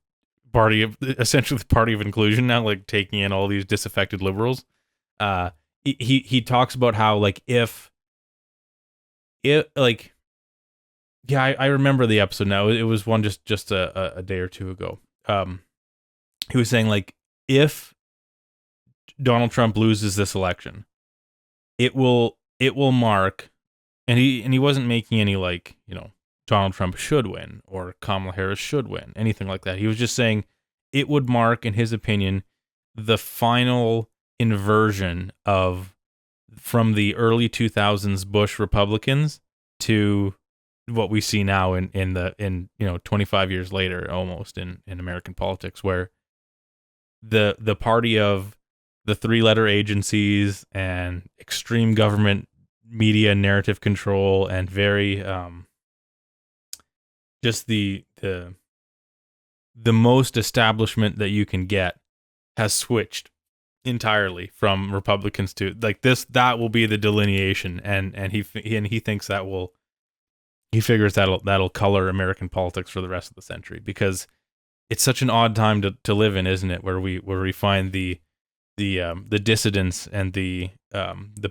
party of, essentially the party of inclusion now, like taking in all these disaffected liberals. He talks about how, like, I remember the episode now. It was one just a day or two ago. He was saying, like, if Donald Trump loses this election, it will mark, and he wasn't making any, like, Donald Trump should win or Kamala Harris should win, anything like that. He was just saying it would mark, in his opinion, the final inversion from the early 2000s Bush Republicans to what we see now in 25 years later, almost in American politics, where the party of the 3-letter agencies and extreme government media narrative control and very just the most establishment that you can get has switched entirely from Republicans to like this. That will be the delineation, and he thinks he figures that'll color American politics for the rest of the century, because it's such an odd time to live in, isn't it? Where we find the dissidents and the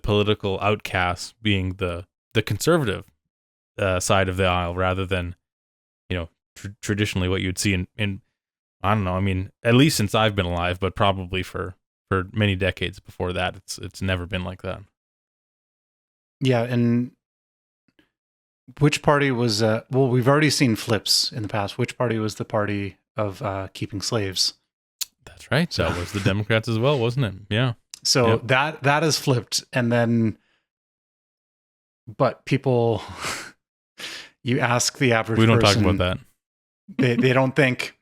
political outcasts being the conservative side of the aisle, rather than traditionally what you'd see in I don't know. I mean, at least since I've been alive, but probably for many decades before that, it's never been like that. Yeah, and which party was? Well, we've already seen flips in the past. Which party was the party of keeping slaves? That's right. That was the Democrats as well, wasn't it? Yeah. So that has flipped, and then, but people, you ask the average. We don't person, talk about that. They don't think.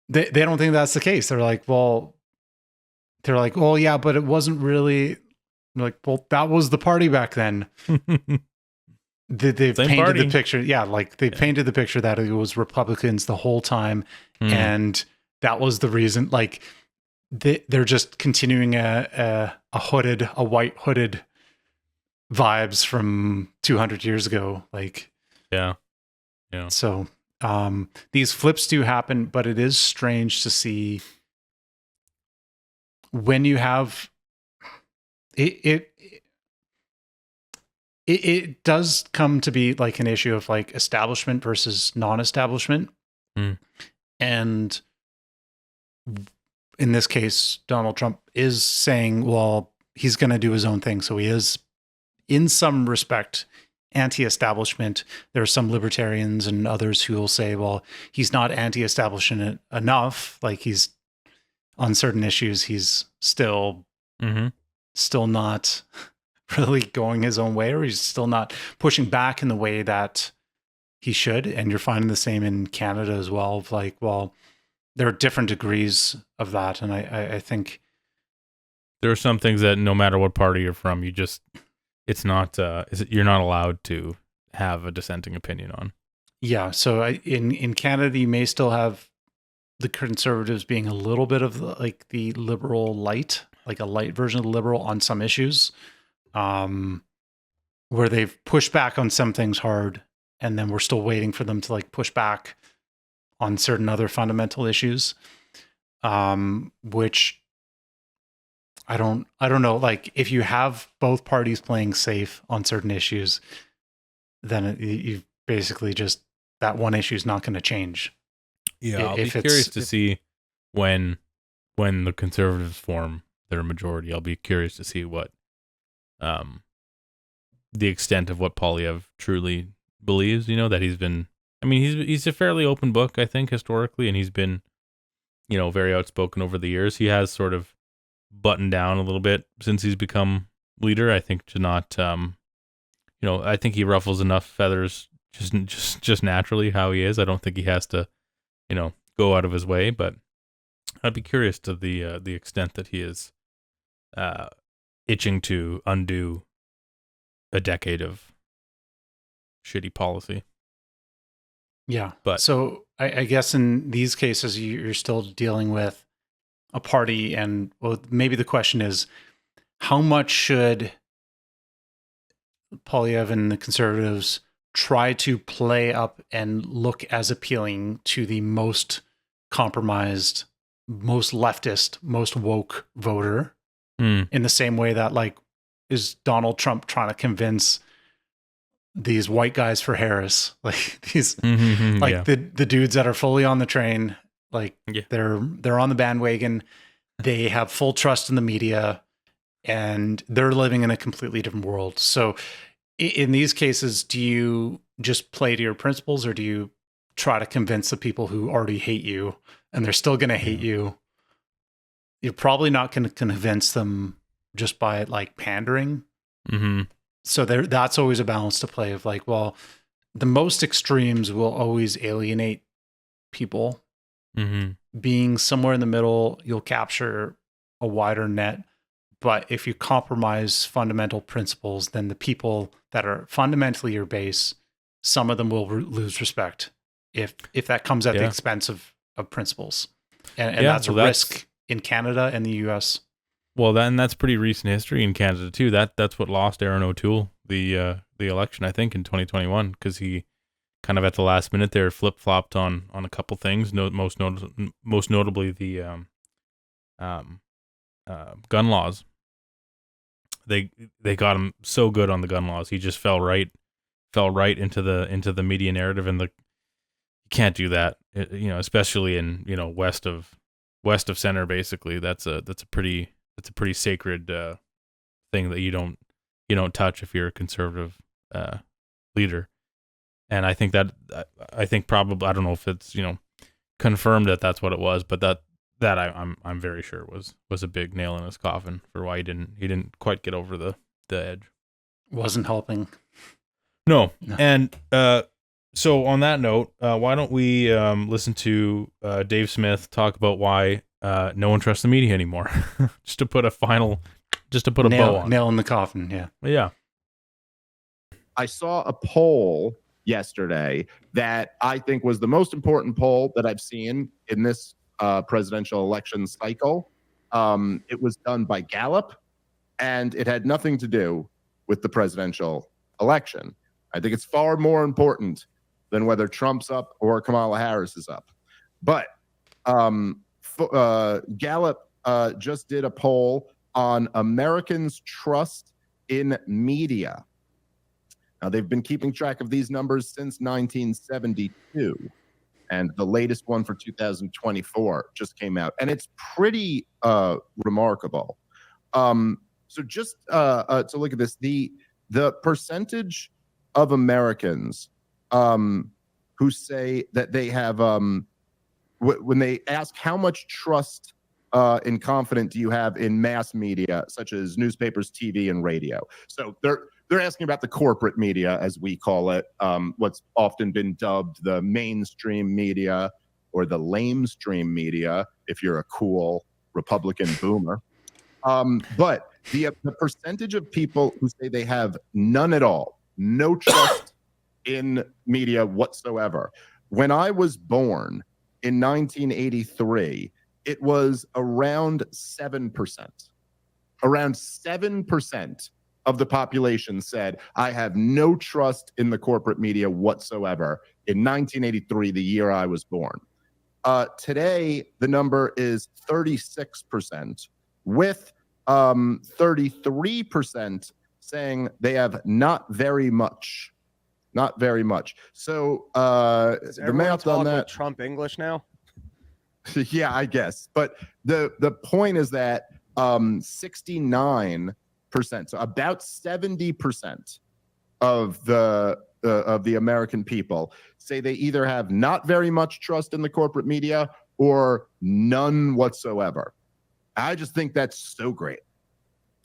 They don't think that's the case. They're like, well, yeah, but it wasn't really. I'm like, well, that was the party back then. They've painted party. the picture. Yeah, like they painted the picture that it was Republicans the whole time, and that was the reason. Like they're just continuing a white hooded vibes from 200 years ago. Like, yeah. So these flips do happen, but it is strange to see when you have it does come to be like an issue of like establishment versus non-establishment. And in this case, Donald Trump is saying, well, he's going to do his own thing. So he is, in some respect, anti-establishment. There are some libertarians and others who will say, well, he's not anti-establishment enough. Like he's on certain issues, he's still not really going his own way, or he's still not pushing back in the way that he should. And you're finding the same in Canada as well. Of like, well, there are different degrees of that. And I think there are some things that no matter what party you're from, it's not, you're not allowed to have a dissenting opinion on. Yeah. So in Canada, you may still have the Conservatives being a little bit of like the liberal light, like a light version of the liberal on some issues, where they've pushed back on some things hard, and then we're still waiting for them to like push back on certain other fundamental issues, which I don't know. Like if you have both parties playing safe on certain issues, then you basically just, that one issue is not going to change. Yeah, I'll be curious to see when the Conservatives form their majority. I'll be curious to see what the extent of what Poilievre truly believes. That he's been. I mean, he's a fairly open book, I think, historically, and he's been, very outspoken over the years. He has sort of buttoned down a little bit since he's become leader. I think to not, I think he ruffles enough feathers just naturally how he is. I don't think he has to, go out of his way. But I'd be curious to the extent that he is itching to undo a decade of shitty policy. Yeah. But so I guess in these cases, you're still dealing with a party, and well, maybe the question is, how much should Poilievre and the Conservatives try to play up and look as appealing to the most compromised, most leftist, most woke voter, in the same way that like, is Donald Trump trying to convince these white guys for Harris, like these, the dudes that are fully on the train, like they're on the bandwagon, they have full trust in the media, and they're living in a completely different world. So in these cases, do you just play to your principles, or do you try to convince the people who already hate you and they're still going to hate you? You're probably not going to convince them just by like pandering. So that's always a balance to play of like, well, the most extremes will always alienate people. Being somewhere in the middle, you'll capture a wider net. But if you compromise fundamental principles, then the people that are fundamentally your base, some of them will lose respect if that comes at the expense of principles. And that's a risk in Canada and the US. Well, that's pretty recent history in Canada too. That's what lost Aaron O'Toole the election, I think, in 2021, because he kind of at the last minute there flip-flopped on a couple things. Most notably the gun laws. They got him so good on the gun laws. He just fell right into the media narrative, and you can't do that. Especially in west of center. Basically, that's a pretty sacred thing that you don't touch if you're a conservative leader. And I think probably, I don't know if it's confirmed that that's what it was, but that I'm very sure was a big nail in his coffin for why he didn't quite get over the edge. Wasn't helping. No. And so on that note, why don't we listen to Dave Smith talk about why no one trusts the media anymore? just to put a bow on. Nail in the coffin. Yeah. Yeah. I saw a poll yesterday that I think was the most important poll that I've seen in this presidential election cycle. It was done by Gallup, and it had nothing to do with the presidential election. I think it's far more important than whether Trump's up or Kamala Harris is up. But Gallup just did a poll on Americans' trust in media. Now, they've been keeping track of these numbers since 1972, and the latest one for 2024 just came out, and it's pretty remarkable. So just to look at this, the percentage of Americans who say that they have, when they ask how much trust and confidence do you have in mass media, such as newspapers, TV, and radio. So they're asking about the corporate media, as we call it, what's often been dubbed the mainstream media or the lamestream media, if you're a cool Republican boomer. But the percentage of people who say they have none at all, no trust in media whatsoever. When I was born in 1983, it was around 7%. Around 7% of the population said, I have no trust in the corporate media whatsoever in 1983, the year I was born. Today, the number is 36%, with 33% saying they have not very much. Not very much. So the math on that. Trump English now? Yeah, I guess. But the point is that 69%, so about 70% of the American people say they either have not very much trust in the corporate media or none whatsoever. I just think that's so great.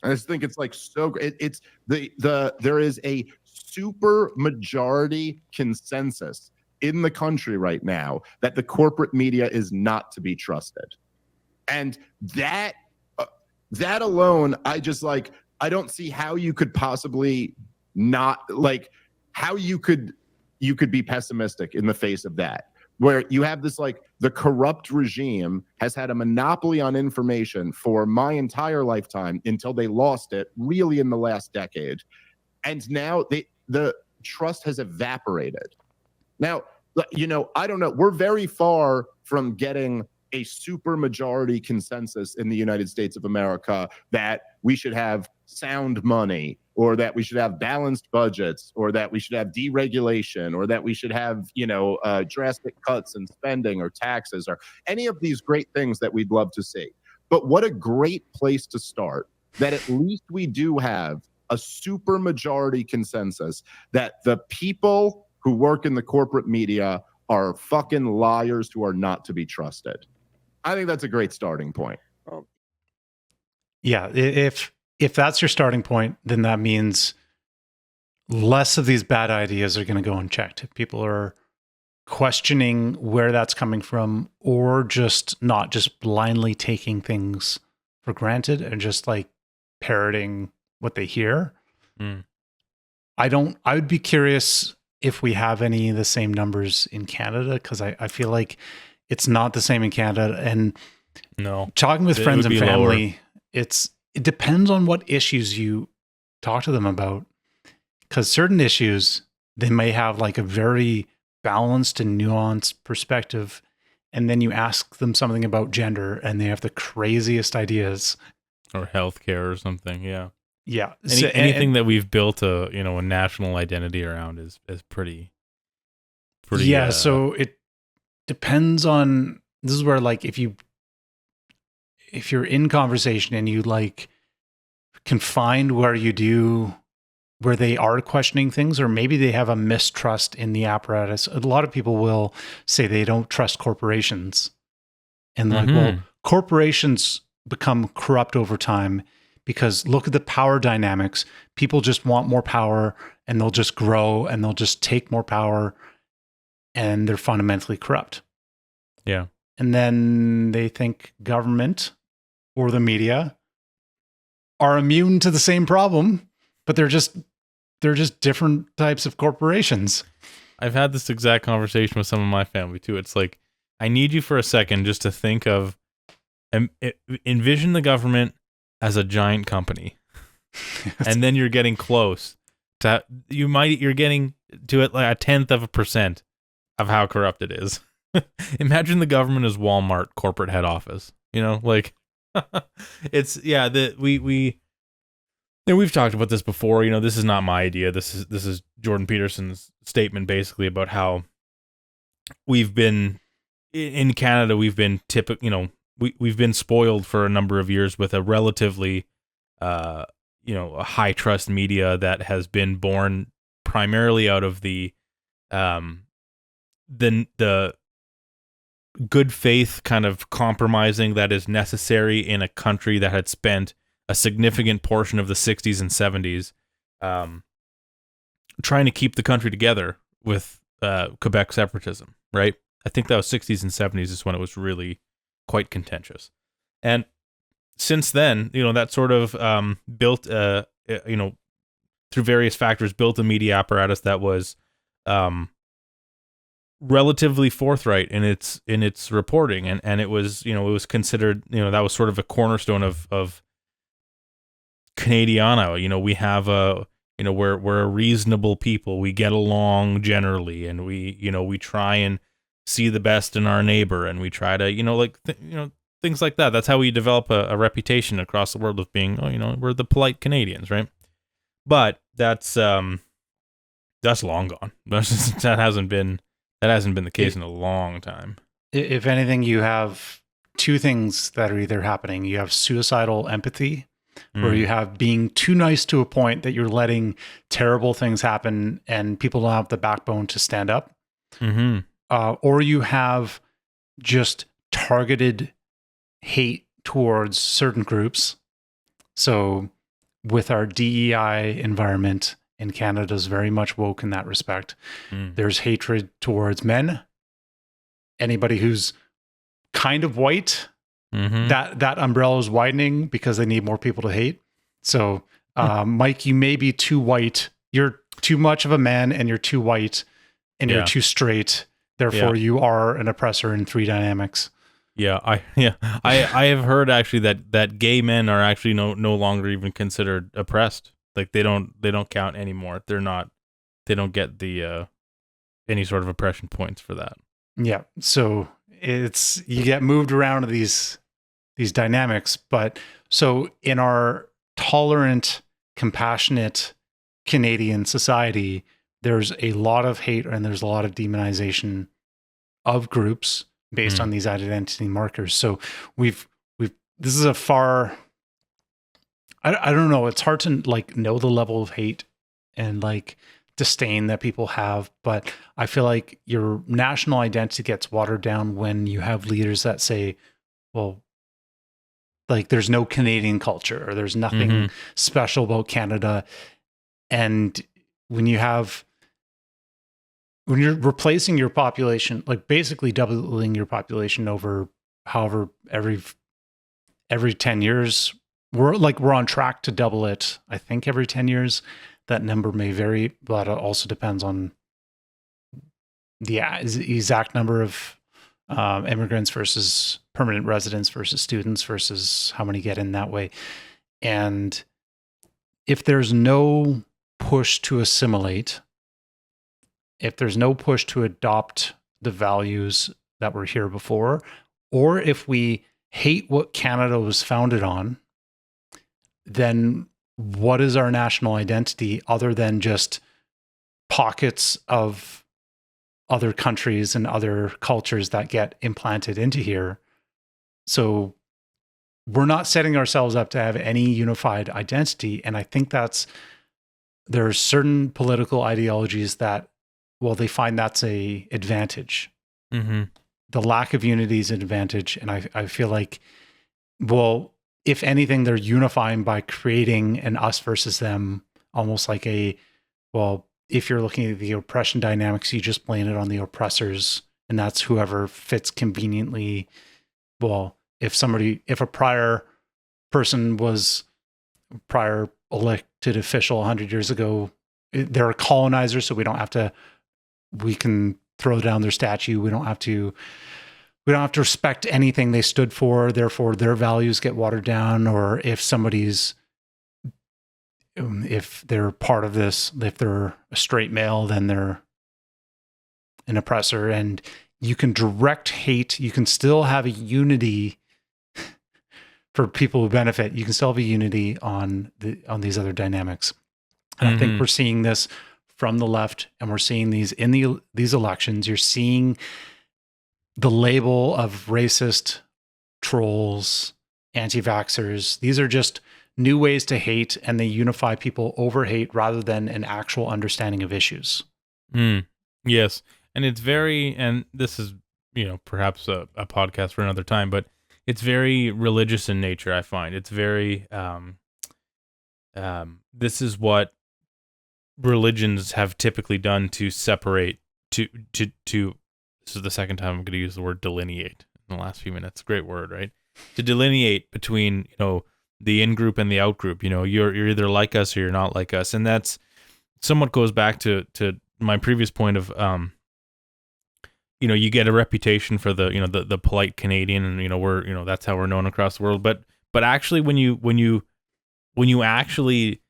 I just think it's like so great. It's there is a super majority consensus in the country right now that the corporate media is not to be trusted. And that alone, I don't see how you could possibly not, like, how you could be pessimistic in the face of that, where you have this, like, the corrupt regime has had a monopoly on information for my entire lifetime until they lost it really in the last decade. And now the trust has evaporated. Now, I don't know. We're very far from getting a super majority consensus in the United States of America that we should have sound money, or that we should have balanced budgets, or that we should have deregulation, or that we should have, drastic cuts in spending or taxes, or any of these great things that we'd love to see. But what a great place to start, that at least we do have a super majority consensus that the people who work in the corporate media are fucking liars who are not to be trusted. I think that's a great starting point. Yeah, if that's your starting point, then that means less of these bad ideas are going to go unchecked. If people are questioning where that's coming from, or just not just blindly taking things for granted and just like parroting what they hear. I would be curious if we have any of the same numbers in Canada, because I feel like it's not the same in Canada. And no, talking with friends and family, it depends on what issues you talk to them about, because certain issues, they may have like a very balanced and nuanced perspective, and then you ask them something about gender and they have the craziest ideas, or healthcare or something. Yeah. Anything that we've built a national identity around is pretty. Yeah. So it depends on, this is where like, if you're in conversation and you like can find where they are questioning things, or maybe they have a mistrust in the apparatus. A lot of people will say they don't trust corporations, and like, well, corporations become corrupt over time because look at the power dynamics. People just want more power, and they'll just grow and they'll just take more power, and they're fundamentally corrupt. Yeah. And then they think government or the media are immune to the same problem, but they're just different types of corporations. I've had this exact conversation with some of my family too. It's like, I need you for a second just to think of, envision the government as a giant company. And then you're getting close to, you're getting to it like 1/10% of how corrupt it is. Imagine the government as Walmart corporate head office, like it's, we've talked about this before. This is not my idea. This is Jordan Peterson's statement basically about how we've been in Canada. We've been we've been spoiled for a number of years with a relatively, a high trust media that has been born primarily out of the good faith kind of compromising that is necessary in a country that had spent a significant portion of the 60s and 70s trying to keep the country together with Quebec separatism, right? I think that was 60s and 70s is when it was really quite contentious. And since then, that sort of built, through various factors, built a media apparatus that was relatively forthright in its reporting. And it was, it was considered, that was sort of a cornerstone of Canadiana. We have we're a reasonable people. We get along generally, and we try and see the best in our neighbor, and we try to, things like that. That's how we develop a reputation across the world of being, we're the polite Canadians, right? But that's long gone. That hasn't been the case in a long time. If anything, you have two things that are either happening. You have suicidal empathy, where you have being too nice to a point that you're letting terrible things happen and people don't have the backbone to stand up. Or you have just targeted hate towards certain groups. So with our DEI environment in Canada is very much woke in that respect. There's hatred towards men. Anybody who's kind of white, that umbrella is widening because they need more people to hate. So, Mike, you may be too white. You're too much of a man, and you're too white, and you're too straight. Therefore, you are an oppressor in three dynamics. I have heard actually that gay men are actually no longer even considered oppressed. Like they don't count anymore. They don't get the any sort of oppression points for that. Yeah. So you get moved around to these dynamics, but so in our tolerant, compassionate Canadian society, there's a lot of hate and there's a lot of demonization of groups based on these identity markers. So this is a far, I don't know. It's hard to like know the level of hate and like disdain that people have, but I feel like your national identity gets watered down when you have leaders that say, well, like there's no Canadian culture or there's nothing special about Canada. And when you're replacing your population, like basically doubling your population over however every 10 years, we're on track to double it. I think every 10 years. That number may vary, but it also depends on the exact number of immigrants versus permanent residents versus students versus how many get in that way. And if there's no push to assimilate, if there's no push to adopt the values that were here before, or if we hate what Canada was founded on, then what is our national identity other than just pockets of other countries and other cultures that get implanted into here? So we're not setting ourselves up to have any unified identity. And I think there are certain political ideologies that, well, they find that's a advantage. Mm-hmm. The lack of unity is an advantage. And I feel like, well, if anything, they're unifying by creating an us versus them, almost like if you're looking at the oppression dynamics, you just blame it on the oppressors, and that's whoever fits conveniently. Well, if a prior person was prior elected official 100 years ago, they're a colonizer, so we can throw down their statue. We don't have to respect anything they stood for. Therefore, their values get watered down. Or if they're part of this, if they're a straight male, then they're an oppressor. And you can direct hate. You can still have a unity for people who benefit. You can still have a unity on these other dynamics. And I think we're seeing this from the left, and we're seeing these in these elections. You're seeing the label of racist, trolls, anti-vaxxers. These are just new ways to hate, and they unify people over hate rather than an actual understanding of issues. Yes. And it's and this is, perhaps a podcast for another time, but it's very religious in nature, I find. It's very, this is what religions have typically done to separate, to this is the second time I'm going to use the word delineate in the last few minutes. Great word, right? To delineate between, the in-group and the out-group. You're either like us or you're not like us. And that's somewhat goes back to my previous point of, you get a reputation for the polite Canadian, and, we're, that's how we're known across the world. But actually when you actually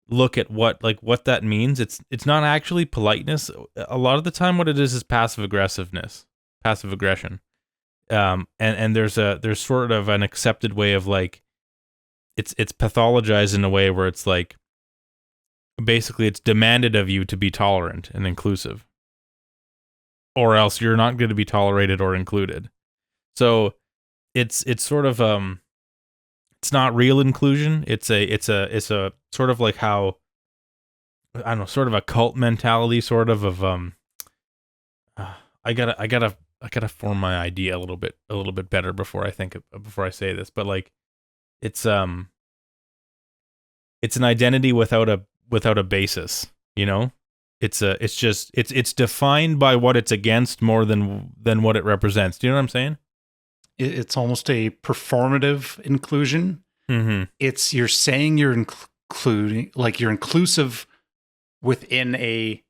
look at what that means, it's not actually politeness. A lot of the time what it is passive aggression. And there's sort of an accepted way of it's pathologized in a way where it's basically it's demanded of you to be tolerant and inclusive, or else you're not going to be tolerated or included. So it's sort of it's not real inclusion. It's a sort of like how, I don't know, sort of a cult mentality, sort of I gotta form my idea a little bit better before I say this, but it's an identity without a basis, It's defined by what it's against more than what it represents. Do you know what I'm saying? It's almost a performative inclusion. Mm-hmm. You're saying you're including, you're inclusive within a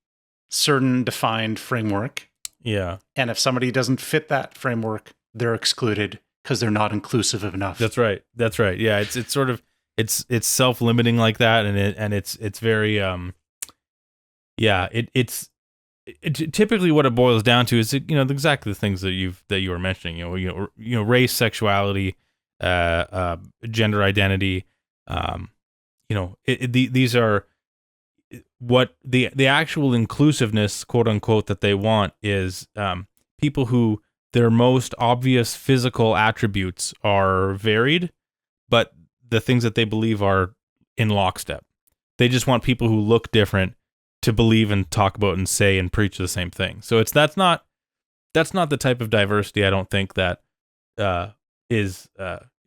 certain defined framework. Yeah. And if somebody doesn't fit that framework, they're excluded because they're not inclusive enough. That's right. Yeah. It's sort of, it's self-limiting like that. And it's very, it's typically what it boils down to is, exactly the things that you were mentioning, race, sexuality, gender identity, these are what the actual inclusiveness, quote unquote, that they want is, people who their most obvious physical attributes are varied, but the things that they believe are in lockstep. They just want people who look different to believe and talk about and say and preach the same thing. So that's not the type of diversity, I don't think, that is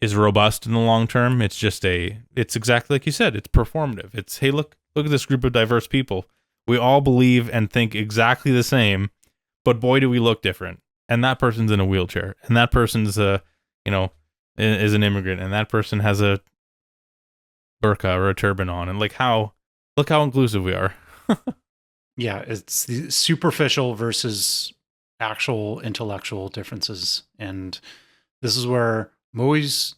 robust in the long term. It's just it's exactly like you said. It's performative. It's, hey, look at this group of diverse people. We all believe and think exactly the same, but boy, do we look different. And that person's in a wheelchair, and that person's is an immigrant, and that person has a burqa or a turban on, and look how inclusive we are. Yeah, it's the superficial versus actual intellectual differences, and this is where I'm always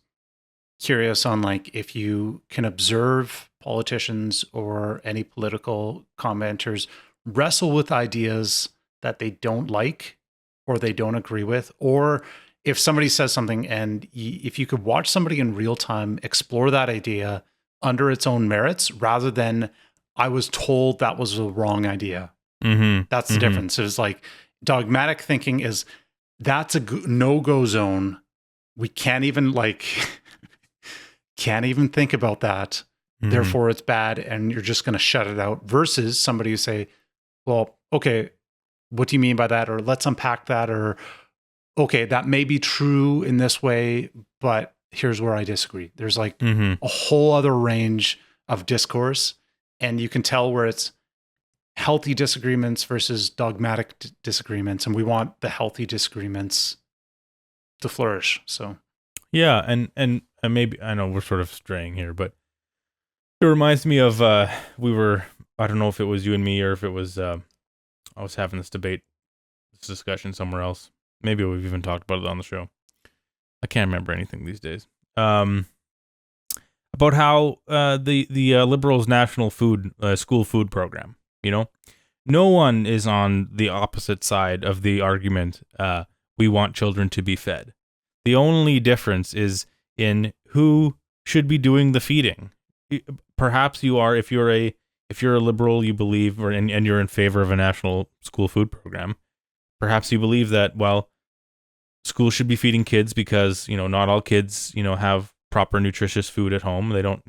curious on, like, if you can observe politicians or any political commenters wrestle with ideas that they don't like or they don't agree with, or if somebody says something and if you could watch somebody in real time explore that idea under its own merits rather than I was told that was a wrong idea. Mm-hmm. That's the difference. It's like dogmatic thinking is that's a no-go zone. We can't even think about that. Mm-hmm. Therefore, it's bad, and you're just going to shut it out. Versus somebody who say, "Well, okay, what do you mean by that?" Or let's unpack that. Or okay, that may be true in this way, but here's where I disagree. There's like a whole other range of discourse, and you can tell where it's healthy disagreements versus dogmatic disagreements, and we want the healthy disagreements to flourish. So yeah, and maybe I know we're sort of straying here, but it reminds me of I don't know if it was you and me or if it was I was having this discussion somewhere else. Maybe we've even talked about it on the show. I can't remember anything these days. About how the Liberals' national school food program. No one is on the opposite side of the argument. We want children to be fed. The only difference is in who should be doing the feeding. Perhaps you are, if you're a liberal, you believe, and you're in favor of a national school food program. Perhaps you believe that, well, schools should be feeding kids because not all kids have proper nutritious food at home. They don't,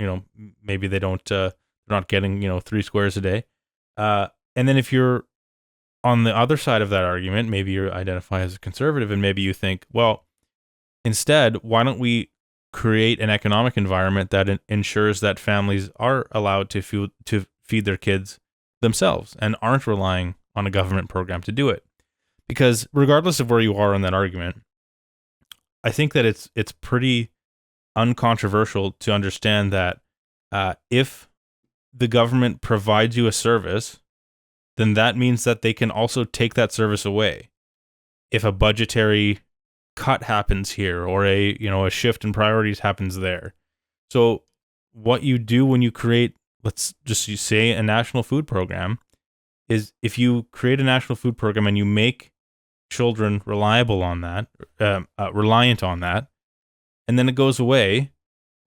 maybe they don't. They're not getting 3 squares a day. And then if you're on the other side of that argument, maybe you identify as a conservative, and maybe you think, well, instead, why don't we create an economic environment that ensures that families are allowed to feed their kids themselves and aren't relying on a government program to do it? Because regardless of where you are on that argument, I think that it's pretty uncontroversial to understand that if the government provides you a service, then that means that they can also take that service away. If a budgetary cut happens here or a shift in priorities happens there. So what you do when you create, let's just say, a national food program, is if you create a national food program and you make children reliant on that, and then it goes away,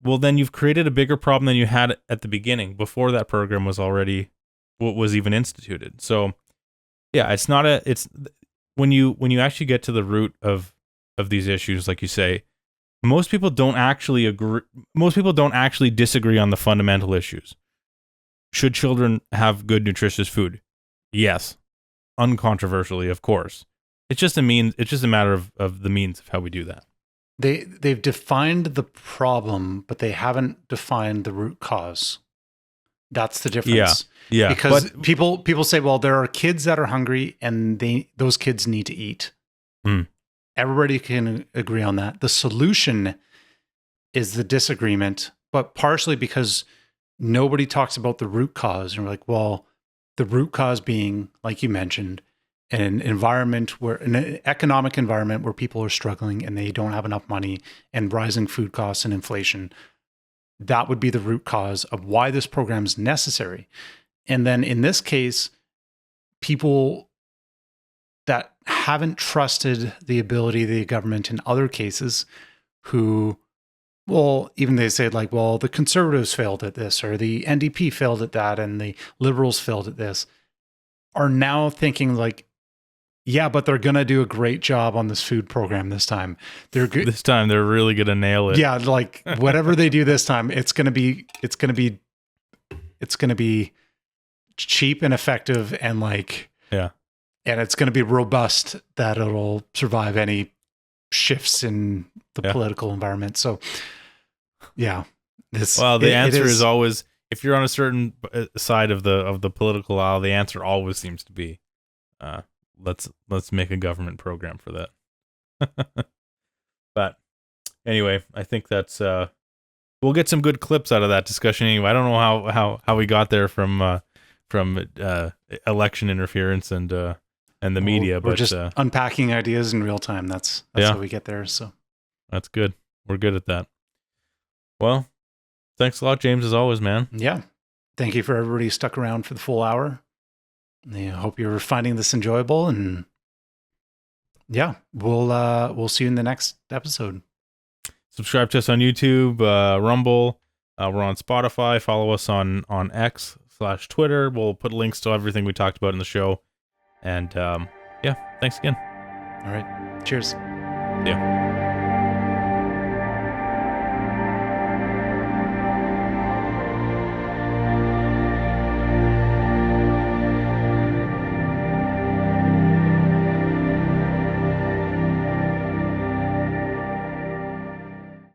well, then you've created a bigger problem than you had at the beginning before that program was even instituted. So yeah, it's when you actually get to the root of these issues, like you say, most people don't actually agree. Most people don't actually disagree on the fundamental issues. Should children have good, nutritious food? Yes, uncontroversially, of course. It's just a matter of the means of how we do that. They've defined the problem, but they haven't defined the root cause. That's the difference. Yeah. Because people say, well, there are kids that are hungry, and those kids need to eat. Everybody can agree on that. The solution is the disagreement, but partially because nobody talks about the root cause. And we're like, well, the root cause being, like you mentioned, an economic environment where people are struggling and they don't have enough money, and rising food costs and inflation. That would be the root cause of why this program is necessary. And then in this case, people that haven't trusted the ability of the government in other cases, who, well, even they say like, well, the Conservatives failed at this, or the NDP failed at that, and the Liberals failed at this, are now thinking like, yeah, but they're going to do a great job on this food program this time. This time they're really going to nail it. Yeah, like whatever they do this time, it's going to be cheap and effective, and like, yeah. And it's going to be robust, that it'll survive any shifts in the political environment. So, yeah. The answer is always, if you're on a certain side of the political aisle, the answer always seems to be, let's make a government program for that. But anyway, I think that's we'll get some good clips out of that discussion anyway. I don't know how we got there from election interference and the media, we're but just unpacking ideas in real time. That's how we get there. So that's good. We're good at that. Well, thanks a lot, James, as always, man. Yeah. Thank you for everybody who stuck around for the full hour. I hope you're finding this enjoyable, and yeah, we'll see you in the next episode. Subscribe to us on YouTube, Rumble. We're on Spotify. Follow us on X/Twitter. We'll put links to everything we talked about in the show. And yeah, thanks again. All right. Cheers. Yeah.